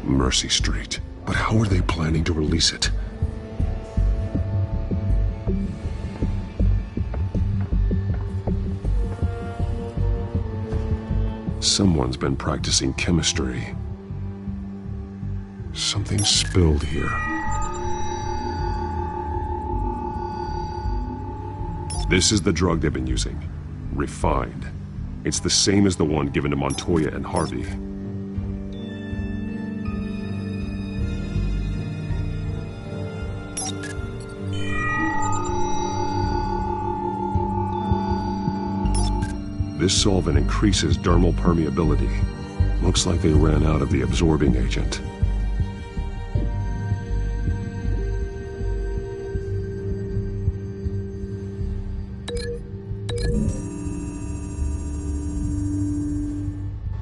Mercy Street. But how are they planning to release it? Someone's been practicing chemistry. Something spilled here. This is the drug they've been using. Refined. It's the same as the one given to Montoya and Harvey. This solvent increases dermal permeability. Looks like they ran out of the absorbing agent.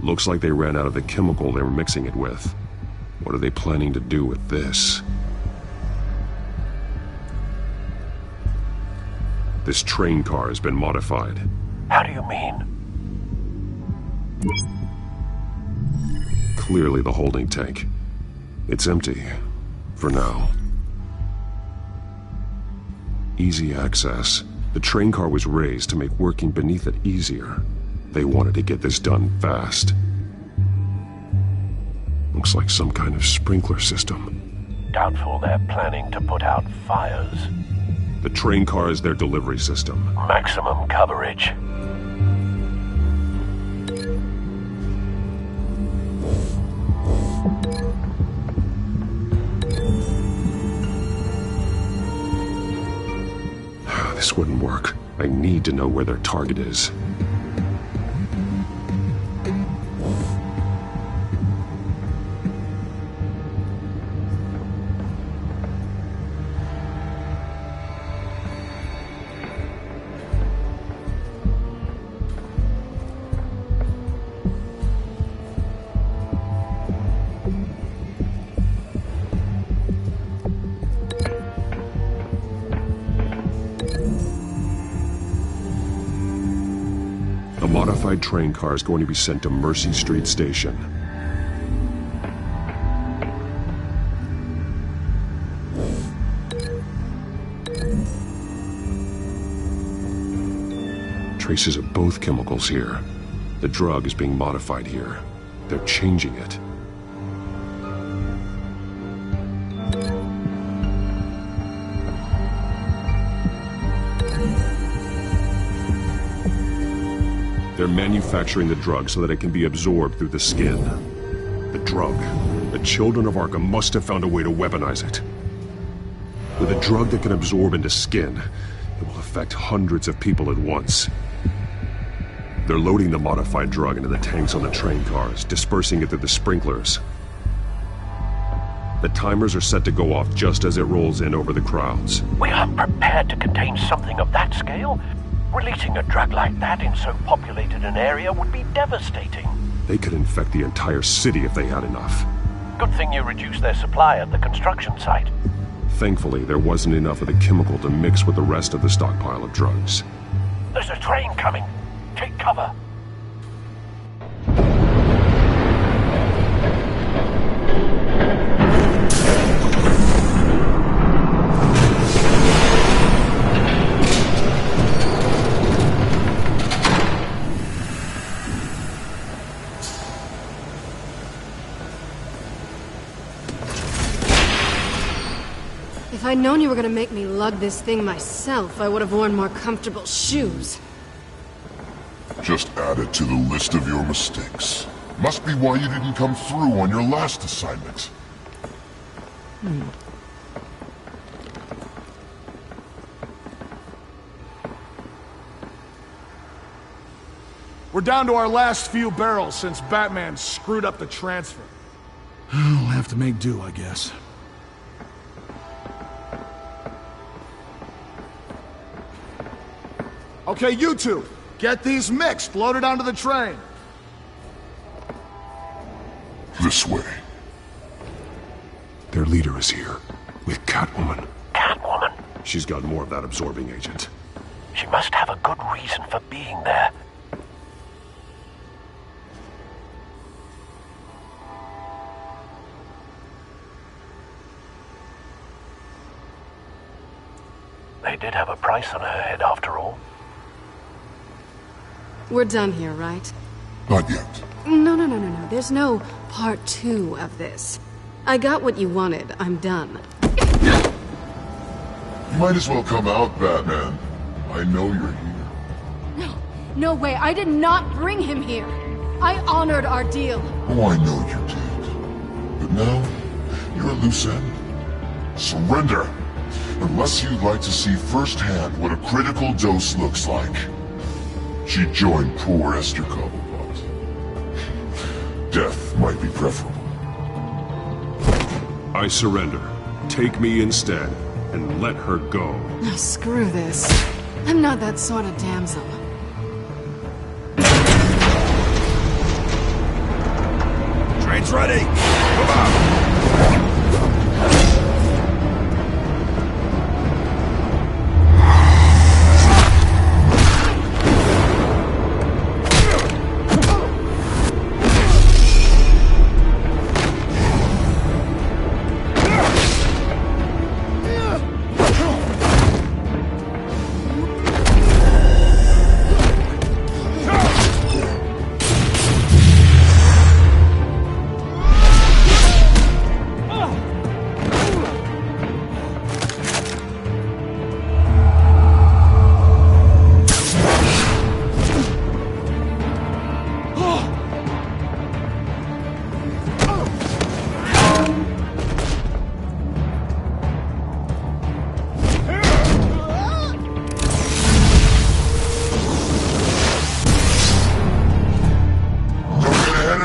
Looks like they ran out of the chemical they were mixing it with. What are they planning to do with this? This train car has been modified. How do you mean? Clearly the holding tank. It's empty. For now. Easy access. The train car was raised to make working beneath it easier. They wanted to get this done fast. Looks like some kind of sprinkler system. Doubtful they're planning to put out fires. The train car is their delivery system. Maximum coverage. This wouldn't work. I need to know where their target is. Modified train car is going to be sent to Mercy Street Station. Traces of both chemicals here. The drug is being modified here. They're changing it. They're manufacturing the drug so that it can be absorbed through the skin. The drug. The children of Arkham must have found a way to weaponize it. With a drug that can absorb into skin, it will affect hundreds of people at once. They're loading the modified drug into the tanks on the train cars, dispersing it through the sprinklers. The timers are set to go off just as it rolls in over the crowds. We aren't prepared to contain something of that scale. Releasing a drug like that in so populated an area would be devastating. They could infect the entire city if they had enough. Good thing you reduced their supply at the construction site. Thankfully, there wasn't enough of the chemical to mix with the rest of the stockpile of drugs. There's a train coming. Take cover. I'd known you were gonna make me lug this thing myself, I would have worn more comfortable shoes. Just add it to the list of your mistakes. Must be why you didn't come through on your last assignment. We're down to our last few barrels since Batman screwed up the transfer. We'll have to make do, I guess. Okay, you two, get these mixed, loaded onto the train. This way. Their leader is here, with Catwoman. Catwoman? She's got more of that absorbing agent. She must have a good reason for being there. They did have a price on her head, after all. We're done here, right? Not yet. No. There's no part 2 of this. I got what you wanted. I'm done. You might as well come out, Batman. I know you're here. No way. I did not bring him here. I honored our deal. Oh, I know you did. But now, you're a loose end. Surrender! Unless you'd like to see firsthand what a critical dose looks like. She joined poor Esther Cobblepot. Death might be preferable. I surrender. Take me instead, and let her go. Oh, screw this. I'm not that sort of damsel. Train's ready! Come on!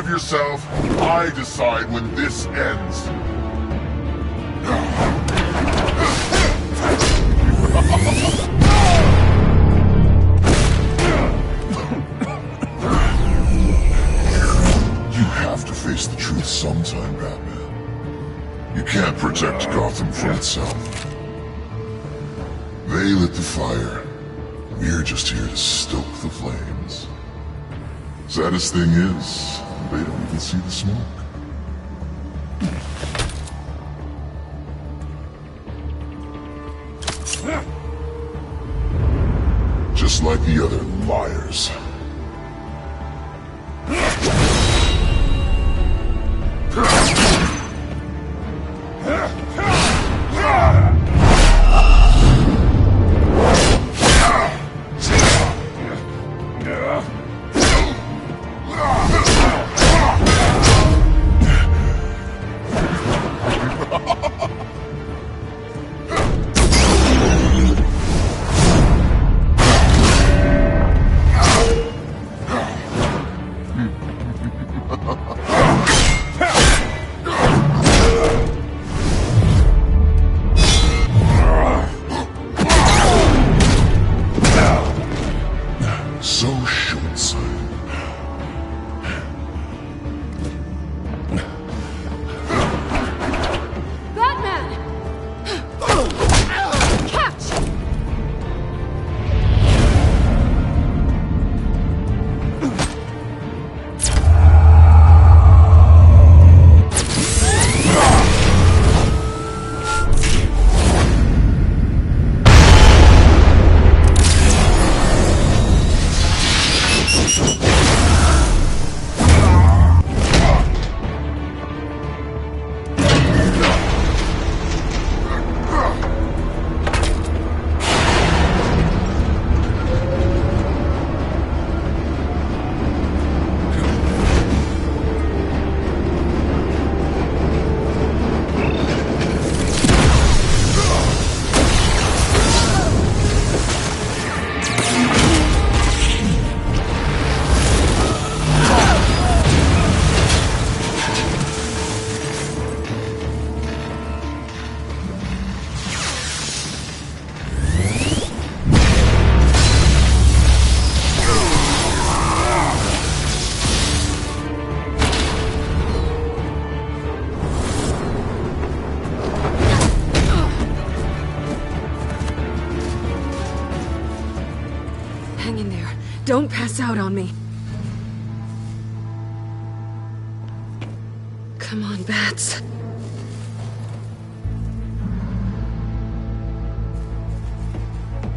Yourself, I decide when this ends. You have to face the truth sometime, Batman. You can't protect Gotham from itself. They lit the fire. We're just here to stoke the flames. Saddest thing is, they don't even see the smoke. Just like the other liars. Hang in there. Don't pass out on me. Come on, Bats.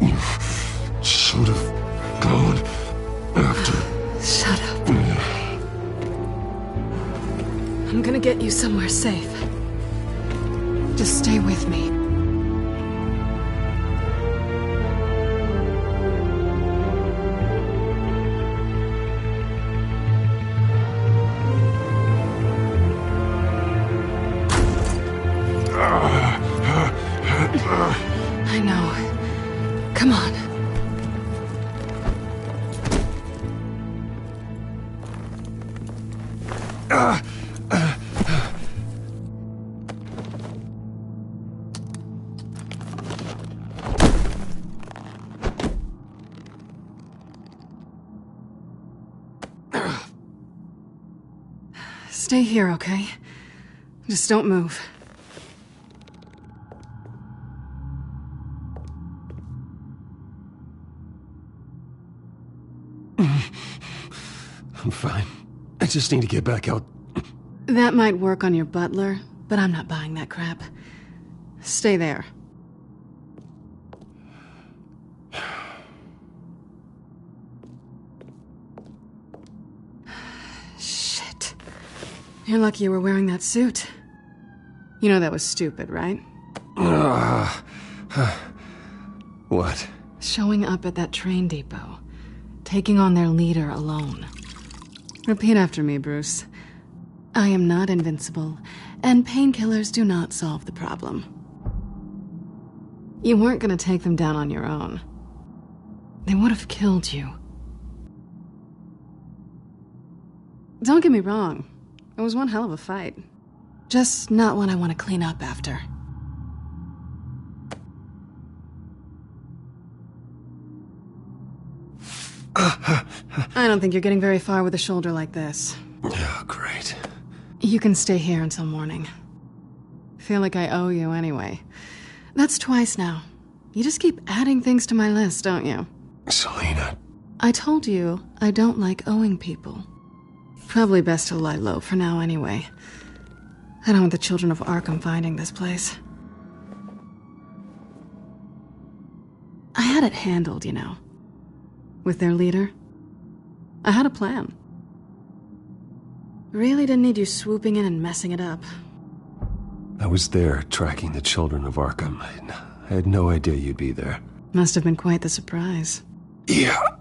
You should have gone after... Shut up. I'm gonna get you somewhere safe. Just stay with me. I know. Come on. Stay here, okay? Just don't move. I'm fine. I just need to get back out. That might work on your butler, but I'm not buying that crap. Stay there. Shit. You're lucky you were wearing that suit. You know that was stupid, right? What? Showing up at that train depot. Taking on their leader alone. Repeat after me, Bruce. I am not invincible, and painkillers do not solve the problem. You weren't gonna take them down on your own. They would have killed you. Don't get me wrong. It was one hell of a fight. Just not one I want to clean up after. I don't think you're getting very far with a shoulder like this. Oh, great. You can stay here until morning. Feel like I owe you anyway. That's twice now. You just keep adding things to my list, don't you? Selina. I told you I don't like owing people. Probably best to lie low for now anyway. I don't want the children of Arkham finding this place. I had it handled, you know. With their leader. I had a plan. Really didn't need you swooping in and messing it up. I was there tracking the children of Arkham. I had no idea you'd be there. Must have been quite the surprise. Yeah,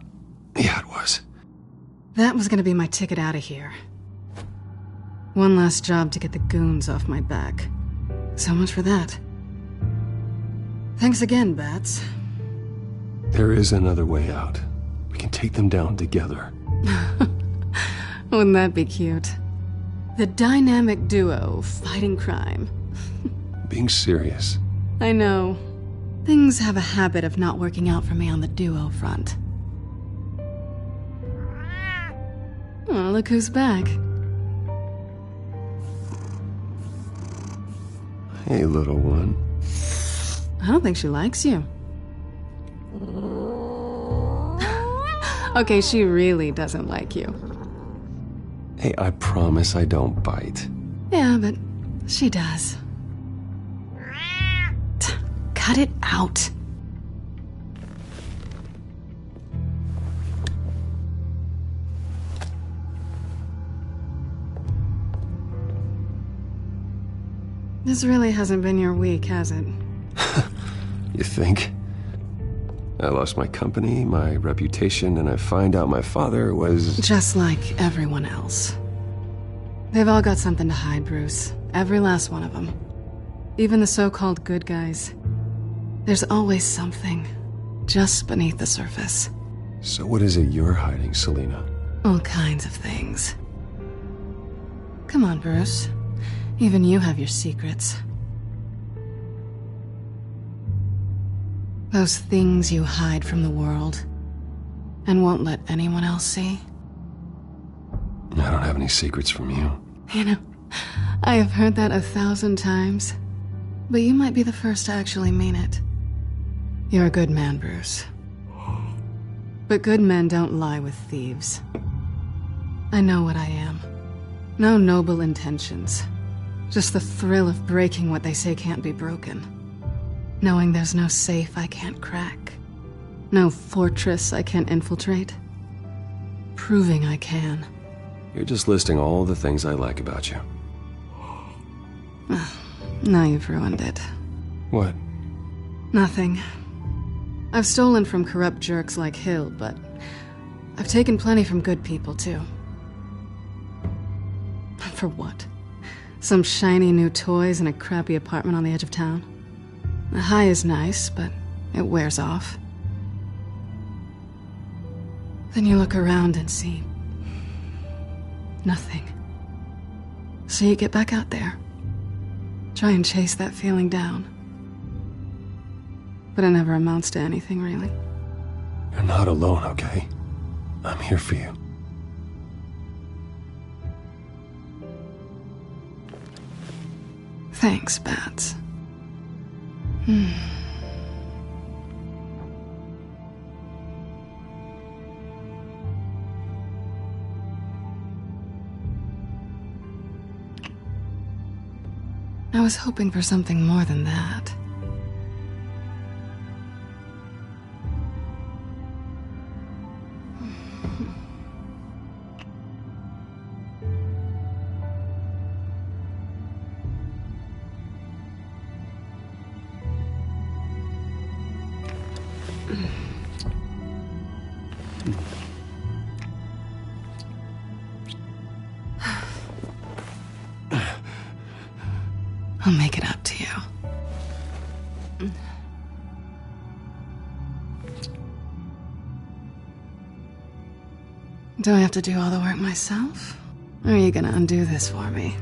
it was. That was gonna be my ticket out of here. One last job to get the goons off my back. So much for that. Thanks again, Bats. There is another way out. We can take them down together. Wouldn't that be cute? The dynamic duo fighting crime. Being serious. I know. Things have a habit of not working out for me on the duo front. Oh, look who's back. Hey, little one. I don't think she likes you. Okay, she really doesn't like you. Hey, I promise I don't bite. Yeah, but she does. Cut it out. This really hasn't been your week, has it? You think? I lost my company, my reputation, and I find out my father was... Just like everyone else. They've all got something to hide, Bruce. Every last one of them. Even the so-called good guys. There's always something, just beneath the surface. So what is it you're hiding, Selina? All kinds of things. Come on, Bruce. Even you have your secrets. Those things you hide from the world and won't let anyone else see. I don't have any secrets from you. You know, I have heard that 1,000 times, but you might be the first to actually mean it. You're a good man, Bruce. But good men don't lie with thieves. I know what I am. No noble intentions. Just the thrill of breaking what they say can't be broken. Knowing there's no safe I can't crack. No fortress I can't infiltrate. Proving I can. You're just listing all the things I like about you. Now you've ruined it. What? Nothing. I've stolen from corrupt jerks like Hill, but I've taken plenty from good people, too. For what? Some shiny new toys in a crappy apartment on the edge of town? The high is nice, but it wears off. Then you look around and see nothing. So you get back out there. Try and chase that feeling down. But it never amounts to anything, really. You're not alone, okay? I'm here for you. Thanks, Bats. I was hoping for something more than that. I'll make it up to you. Do I have to do all the work myself? Or are you gonna undo this for me?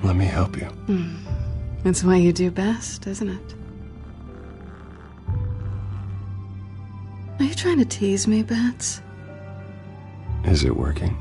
Let me help you. It's what you do best, isn't it? Are you trying to tease me, Bats? Is it working?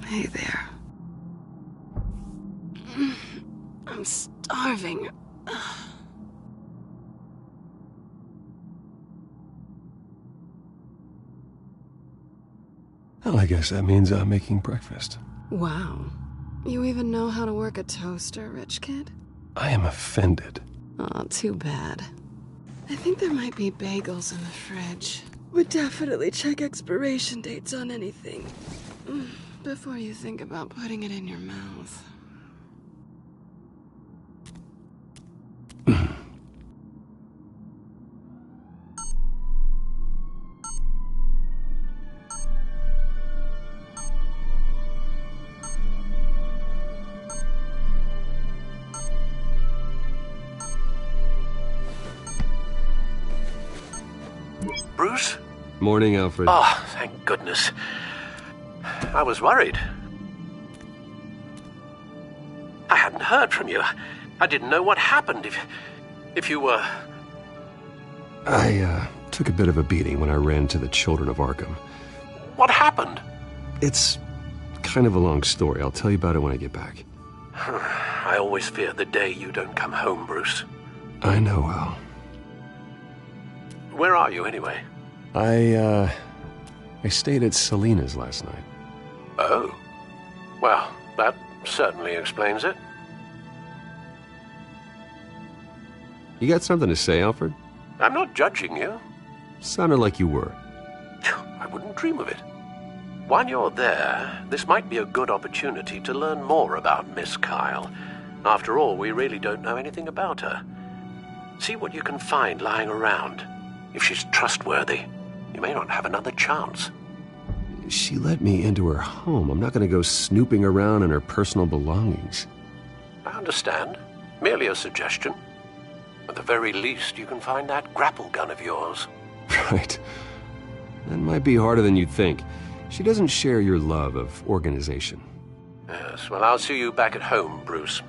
Hey there. I'm starving. Well, I guess that means I'm making breakfast. Wow. You even know how to work a toaster, rich kid? I am offended. Aw, too bad. I think there might be bagels in the fridge. Would definitely check expiration dates on anything before you think about putting it in your mouth. Bruce? Morning, Alfred. Oh, thank goodness. I was worried. I hadn't heard from you. I didn't know what happened if you were... I took a bit of a beating when I ran to the Children of Arkham. What happened? It's kind of a long story. I'll tell you about it when I get back. I always fear the day you don't come home, Bruce. I know, Al. Where are you, anyway? I stayed at Selena's last night. Oh. Well, that certainly explains it. You got something to say, Alfred? I'm not judging you. Sounded like you were. I wouldn't dream of it. While you're there, this might be a good opportunity to learn more about Miss Kyle. After all, we really don't know anything about her. See what you can find lying around. If she's trustworthy, you may not have another chance. She let me into her home. I'm not going to go snooping around in her personal belongings. I understand. Merely a suggestion. At the very least, you can find that grapple gun of yours. Right. That might be harder than you'd think. She doesn't share your love of organization. Yes, well, I'll see you back at home, Bruce.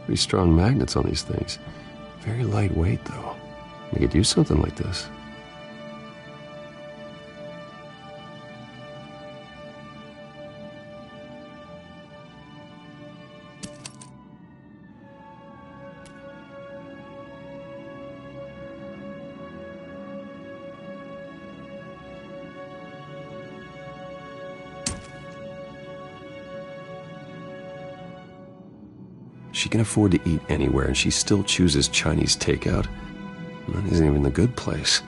Pretty strong magnets on these things. Very lightweight, though. They could use something like this. She can afford to eat anywhere, and she still chooses Chinese takeout. That isn't even the good place.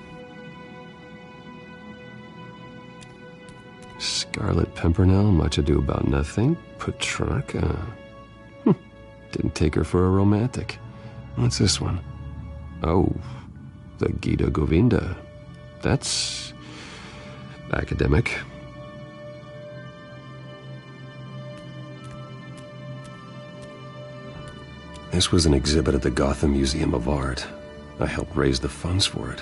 Scarlet Pimpernel, Much Ado About Nothing, Petrarca. Didn't take her for a romantic. What's this one? Oh, the Gita Govinda. That's academic. This was an exhibit at the Gotham Museum of Art. I helped raise the funds for it.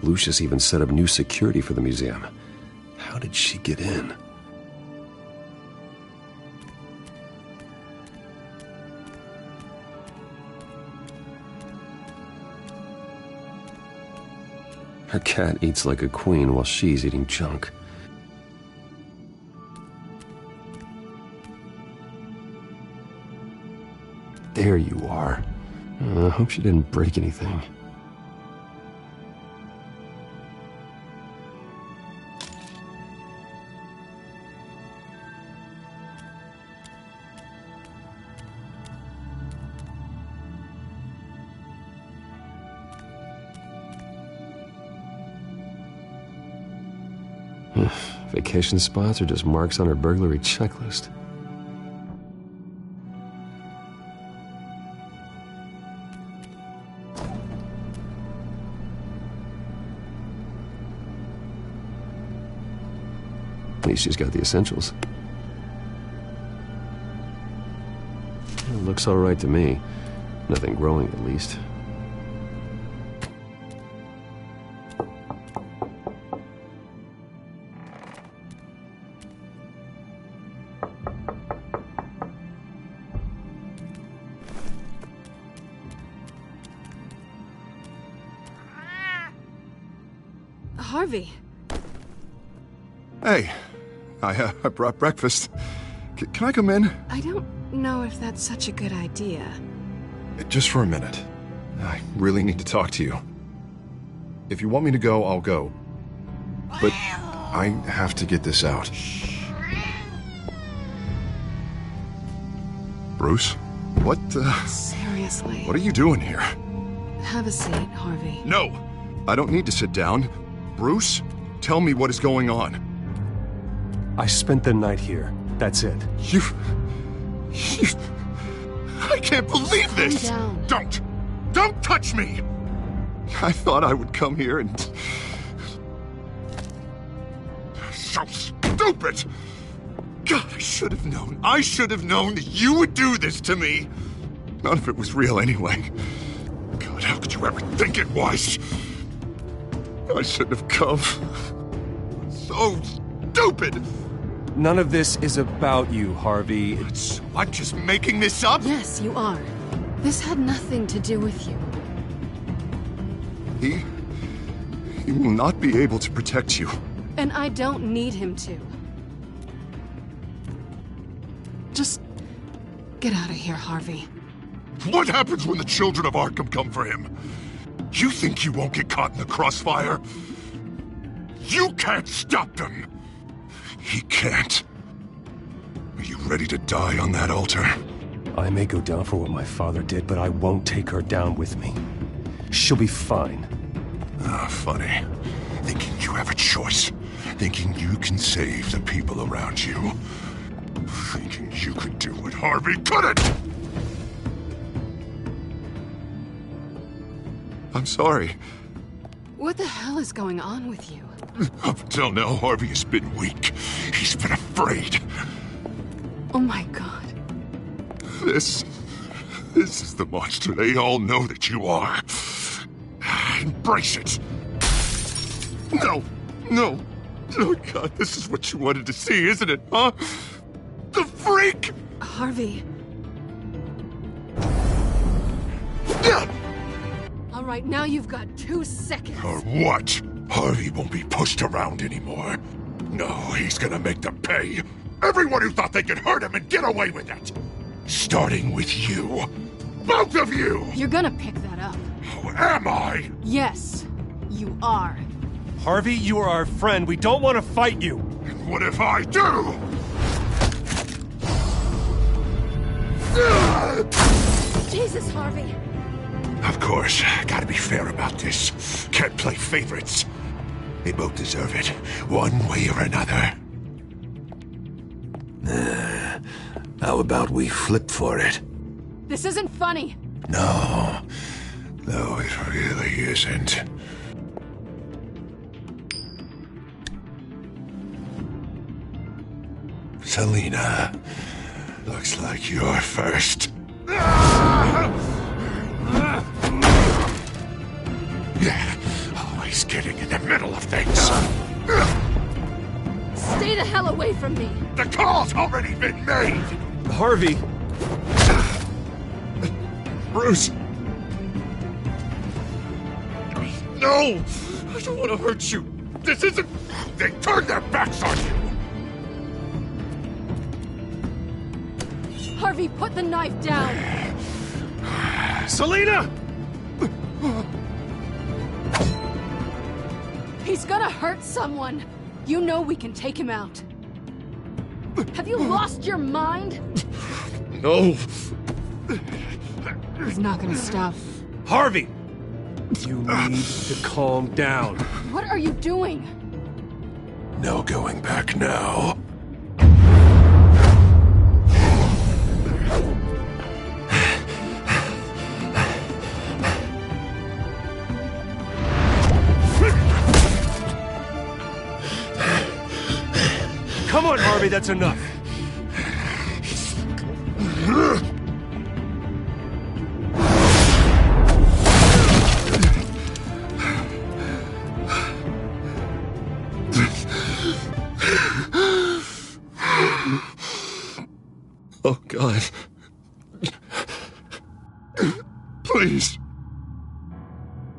Lucius even set up new security for the museum. How did she get in? Her cat eats like a queen while she's eating junk. There you are. I hope she didn't break anything. Vacation spots are just marks on her burglary checklist. At least she's got the essentials. It looks all right to me. Nothing growing, at least. Harvey. Hey, I brought breakfast. Can I come in? I don't know if that's such a good idea. Just for a minute. I really need to talk to you. If you want me to go, I'll go. But I have to get this out. Bruce? What, Seriously. What are you doing here? Have a seat, Harvey. No! I don't need to sit down. Bruce, tell me what is going on. I spent the night here. That's it. You... I can't believe this! Calm down. Don't touch me! I thought I would come here and... So stupid! God, I should have known. I should have known that you would do this to me. None of it was real anyway. God, how could you ever think it was? I shouldn't have come. So stupid! None of this is about you, Harvey. So I'm just making this up? Yes, you are. This had nothing to do with you. He will not be able to protect you. And I don't need him to. Just get out of here, Harvey. What happens when the children of Arkham come for him? You think you won't get caught in the crossfire? You can't stop them! He can't. Are you ready to die on that altar? I may go down for what my father did, but I won't take her down with me. She'll be fine. Ah, funny. Thinking you have a choice. Thinking you can save the people around you. Thinking you could do what Harvey couldn't! I'm sorry. What the hell is going on with you? Up until now, Harvey has been weak. He's been afraid. Oh my god. This is the monster they all know that you are. Embrace it. No. Oh god, this is what you wanted to see, isn't it, huh? The freak! Harvey. All right, now you've got 2 seconds. Or what? Harvey won't be pushed around anymore. No, he's gonna make them pay. Everyone who thought they could hurt him and get away with it. Starting with you. Both of you! You're gonna pick that up. Oh, am I? Yes, you are. Harvey, you are our friend. We don't want to fight you. And what if I do? Jesus, Harvey. Of course, gotta be fair about this. Can't play favorites. They both deserve it, one way or another. How about we flip for it? This isn't funny. No, it really isn't. Selina, looks like you're first. Yeah, always getting in the middle of things. Stay the hell away from me. The call's already been made. Harvey. Bruce. No, I don't want to hurt you. This isn't... They turned their backs on you. Harvey, put the knife down. Selina! He's gonna hurt someone. You know we can take him out. Have you lost your mind? No. He's not gonna stop. Harvey! You need to calm down. What are you doing? No going back now. Come on, Harvey, that's enough. Oh, God. Please.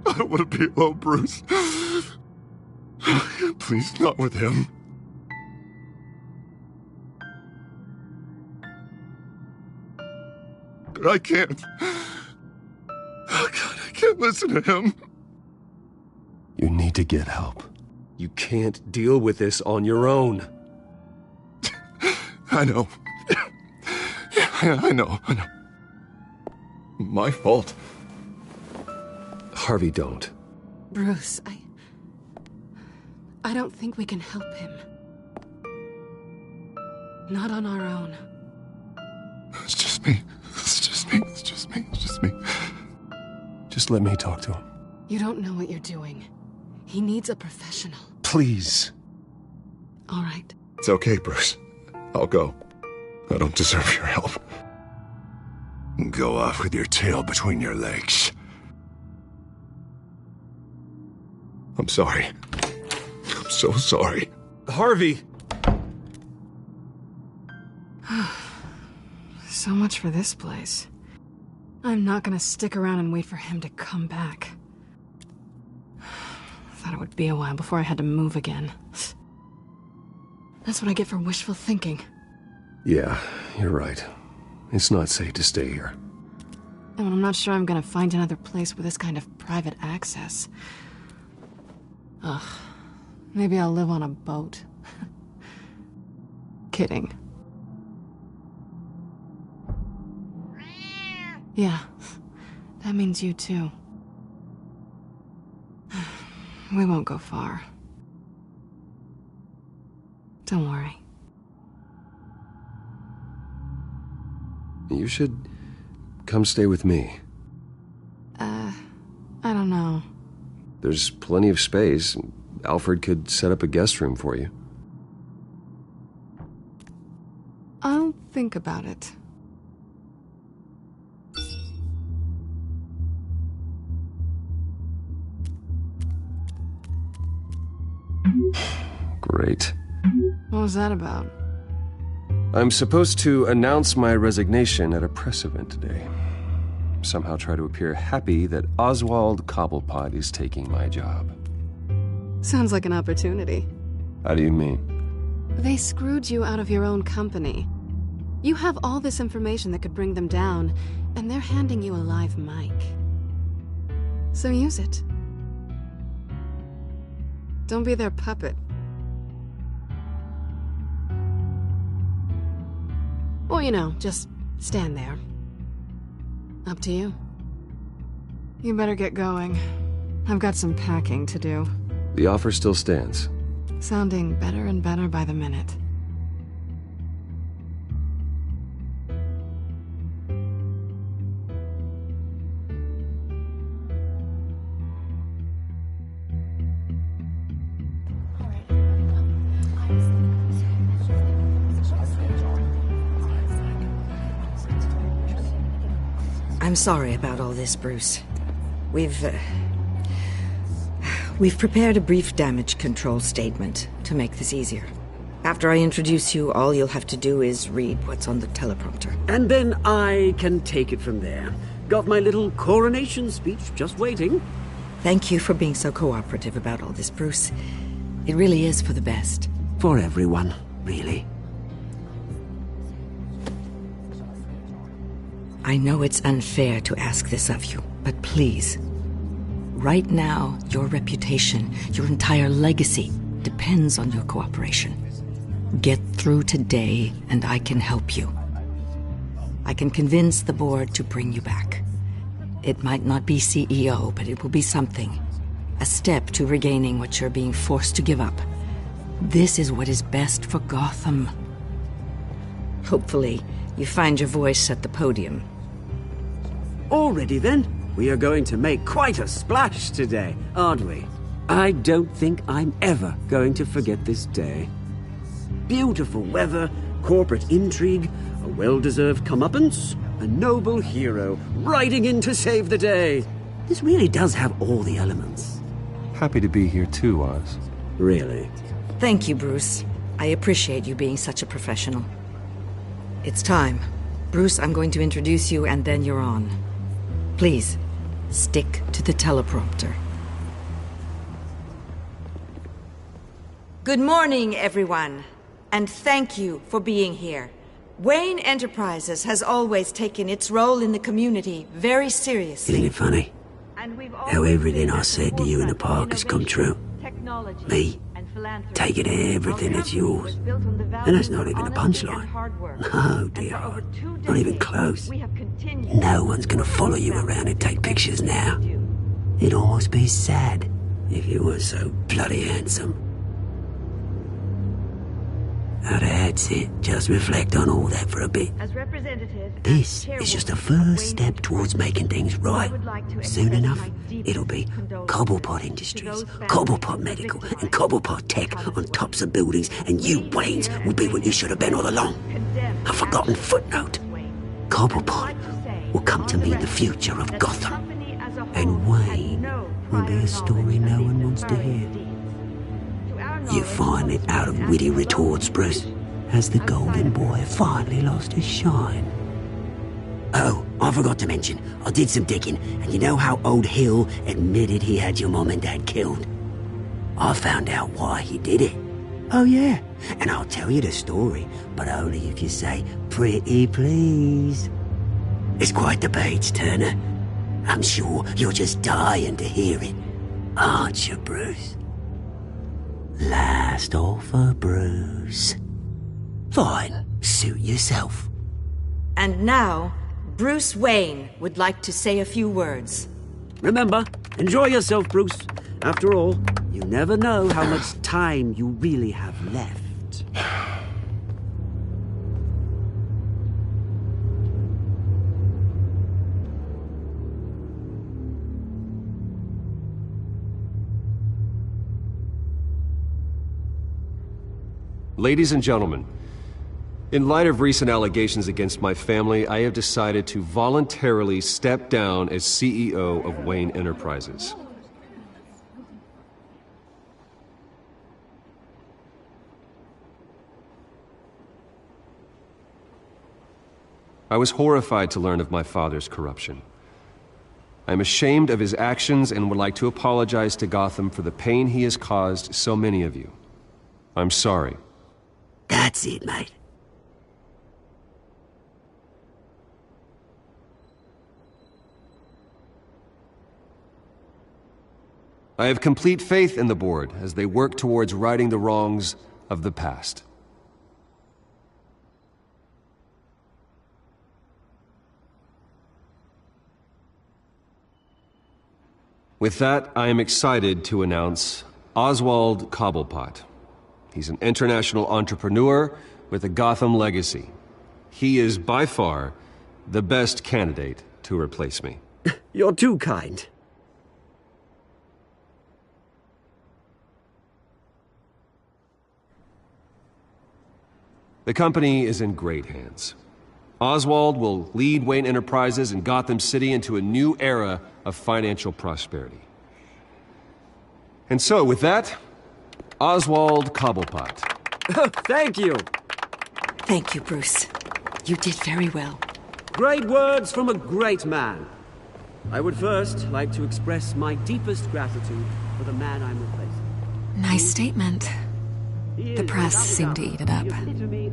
I don't want to be alone, Bruce. Please, not with him. But I can't. Oh, God, I can't listen to him. You need to get help. You can't deal with this on your own. I know. Yeah, I know. My fault. Harvey, don't. Bruce, I don't think we can help him. Not on our own. It's just me. Just let me talk to him. You don't know what you're doing. He needs a professional. Please. All right. It's okay, Bruce. I'll go. I don't deserve your help. Go off with your tail between your legs. I'm sorry. I'm so sorry. Harvey! So much for this place. I'm not gonna stick around and wait for him to come back. Thought it would be a while before I had to move again. That's what I get for wishful thinking. Yeah, you're right. It's not safe to stay here. And I'm not sure I'm gonna find another place with this kind of private access. Ugh. Maybe I'll live on a boat. Kidding. Yeah, that means you too. We won't go far. Don't worry. You should come stay with me. I don't know. There's plenty of space. Alfred could set up a guest room for you. I'll think about it. Great. What was that about? I'm supposed to announce my resignation at a press event today. Somehow try to appear happy that Oswald Cobblepot is taking my job. Sounds like an opportunity. How do you mean? They screwed you out of your own company. You have all this information that could bring them down, and they're handing you a live mic. So use it. Don't be their puppet. Or, you know, just stand there. Up to you. You better get going. I've got some packing to do. The offer still stands. Sounding better and better by the minute. I'm sorry about all this, Bruce. We've prepared a brief damage control statement to make this easier. After I introduce you, all you'll have to do is read what's on the teleprompter. And then I can take it from there. Got my little coronation speech just waiting. Thank you for being so cooperative about all this, Bruce. It really is for the best. For everyone, really. I know it's unfair to ask this of you, but please. Right now, your reputation, your entire legacy, depends on your cooperation. Get through today, and I can help you. I can convince the board to bring you back. It might not be CEO, but it will be something. A step to regaining what you're being forced to give up. This is what is best for Gotham. Hopefully, you find your voice at the podium. Already then, we are going to make quite a splash today, aren't we? I don't think I'm ever going to forget this day. Beautiful weather, corporate intrigue, a well-deserved comeuppance, a noble hero riding in to save the day. This really does have all the elements. Happy to be here too, Oz. Really? Thank you, Bruce. I appreciate you being such a professional. It's time. Bruce, I'm going to introduce you and then you're on. Please, stick to the teleprompter. Good morning, everyone, and thank you for being here. Wayne Enterprises has always taken its role in the community very seriously. Isn't it funny? How everything I said to you in the park has come true. Me, taking everything that's yours. And that's not even a punchline. No, dear heart. Not even close. No one's gonna follow you around and take pictures now. It'd almost be sad if you weren't so bloody handsome. Now that's it. Just reflect on all that for a bit. This is just a first step towards making things right. Soon enough, it'll be Cobblepot Industries, Cobblepot Medical, and Cobblepot Tech on tops of buildings, and you, Waynes, will be what you should have been all along. A forgotten footnote. Cobblepot will come to meet the future of Gotham. And Wayne will be a story no one wants to hear. You find it out of witty retorts, Bruce, as the golden boy finally lost his shine. Oh, I forgot to mention, I did some digging, and you know how old Hill admitted he had your mom and dad killed? I found out why he did it. Oh yeah, and I'll tell you the story, but only if you say, pretty please. It's quite the page, Turner. I'm sure you're just dying to hear it, aren't you, Bruce? Last offer, Bruce. Fine, suit yourself. And now, Bruce Wayne would like to say a few words. Remember, enjoy yourself, Bruce. After all, you never know how much time you really have left. Ladies and gentlemen, in light of recent allegations against my family, I have decided to voluntarily step down as CEO of Wayne Enterprises. I was horrified to learn of my father's corruption. I am ashamed of his actions and would like to apologize to Gotham for the pain he has caused so many of you. I'm sorry. That's it, mate. I have complete faith in the board as they work towards righting the wrongs of the past. With that, I am excited to announce Oswald Cobblepot. He's an international entrepreneur with a Gotham legacy. He is by far the best candidate to replace me. You're too kind. The company is in great hands. Oswald will lead Wayne Enterprises and Gotham City into a new era of financial prosperity. And so, with that, Oswald Cobblepot. Thank you. Thank you, Bruce. You did very well. Great words from a great man. I would first like to express my deepest gratitude for the man I'm replacing. Nice statement. The press seemed to eat it up.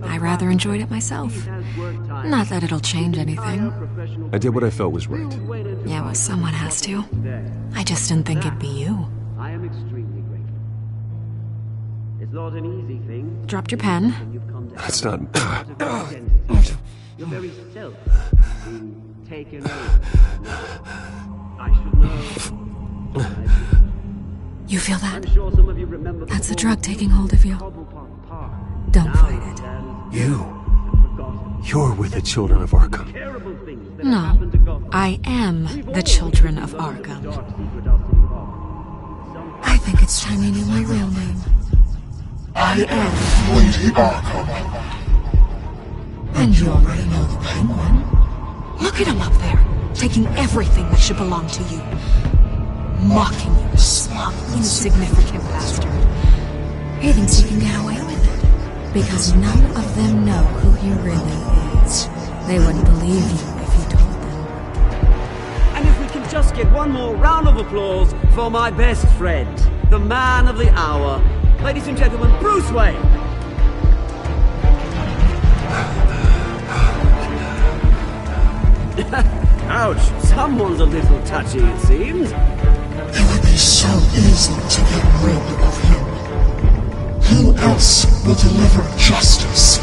I rather enjoyed it myself. Not that it'll change anything. I did what I felt was right. Yeah, well, someone has to. I just didn't think it'd be you. I am extremely grateful. It's not an easy thing. Dropped your pen. That's not... Your very self being taken over. I should know. You feel that? I'm sure some of you remember That's the drug taking hold of you. Don't fight it. You're with the children of Arkham. No, I am the children of Arkham. I think it's time you knew my real name. I am Lady Arkham. And you already know the Penguin. Look at him up there, taking everything that should belong to you. Mocking you, smug, insignificant bastard. He thinks he can get away with it, because none of them know who he really is. They wouldn't believe you if you told them. And if we can just get one more round of applause for my best friend, the man of the hour, ladies and gentlemen, Bruce Wayne. Ouch, someone's a little touchy, it seems. It would be so easy to get rid of him. Who else will deliver justice?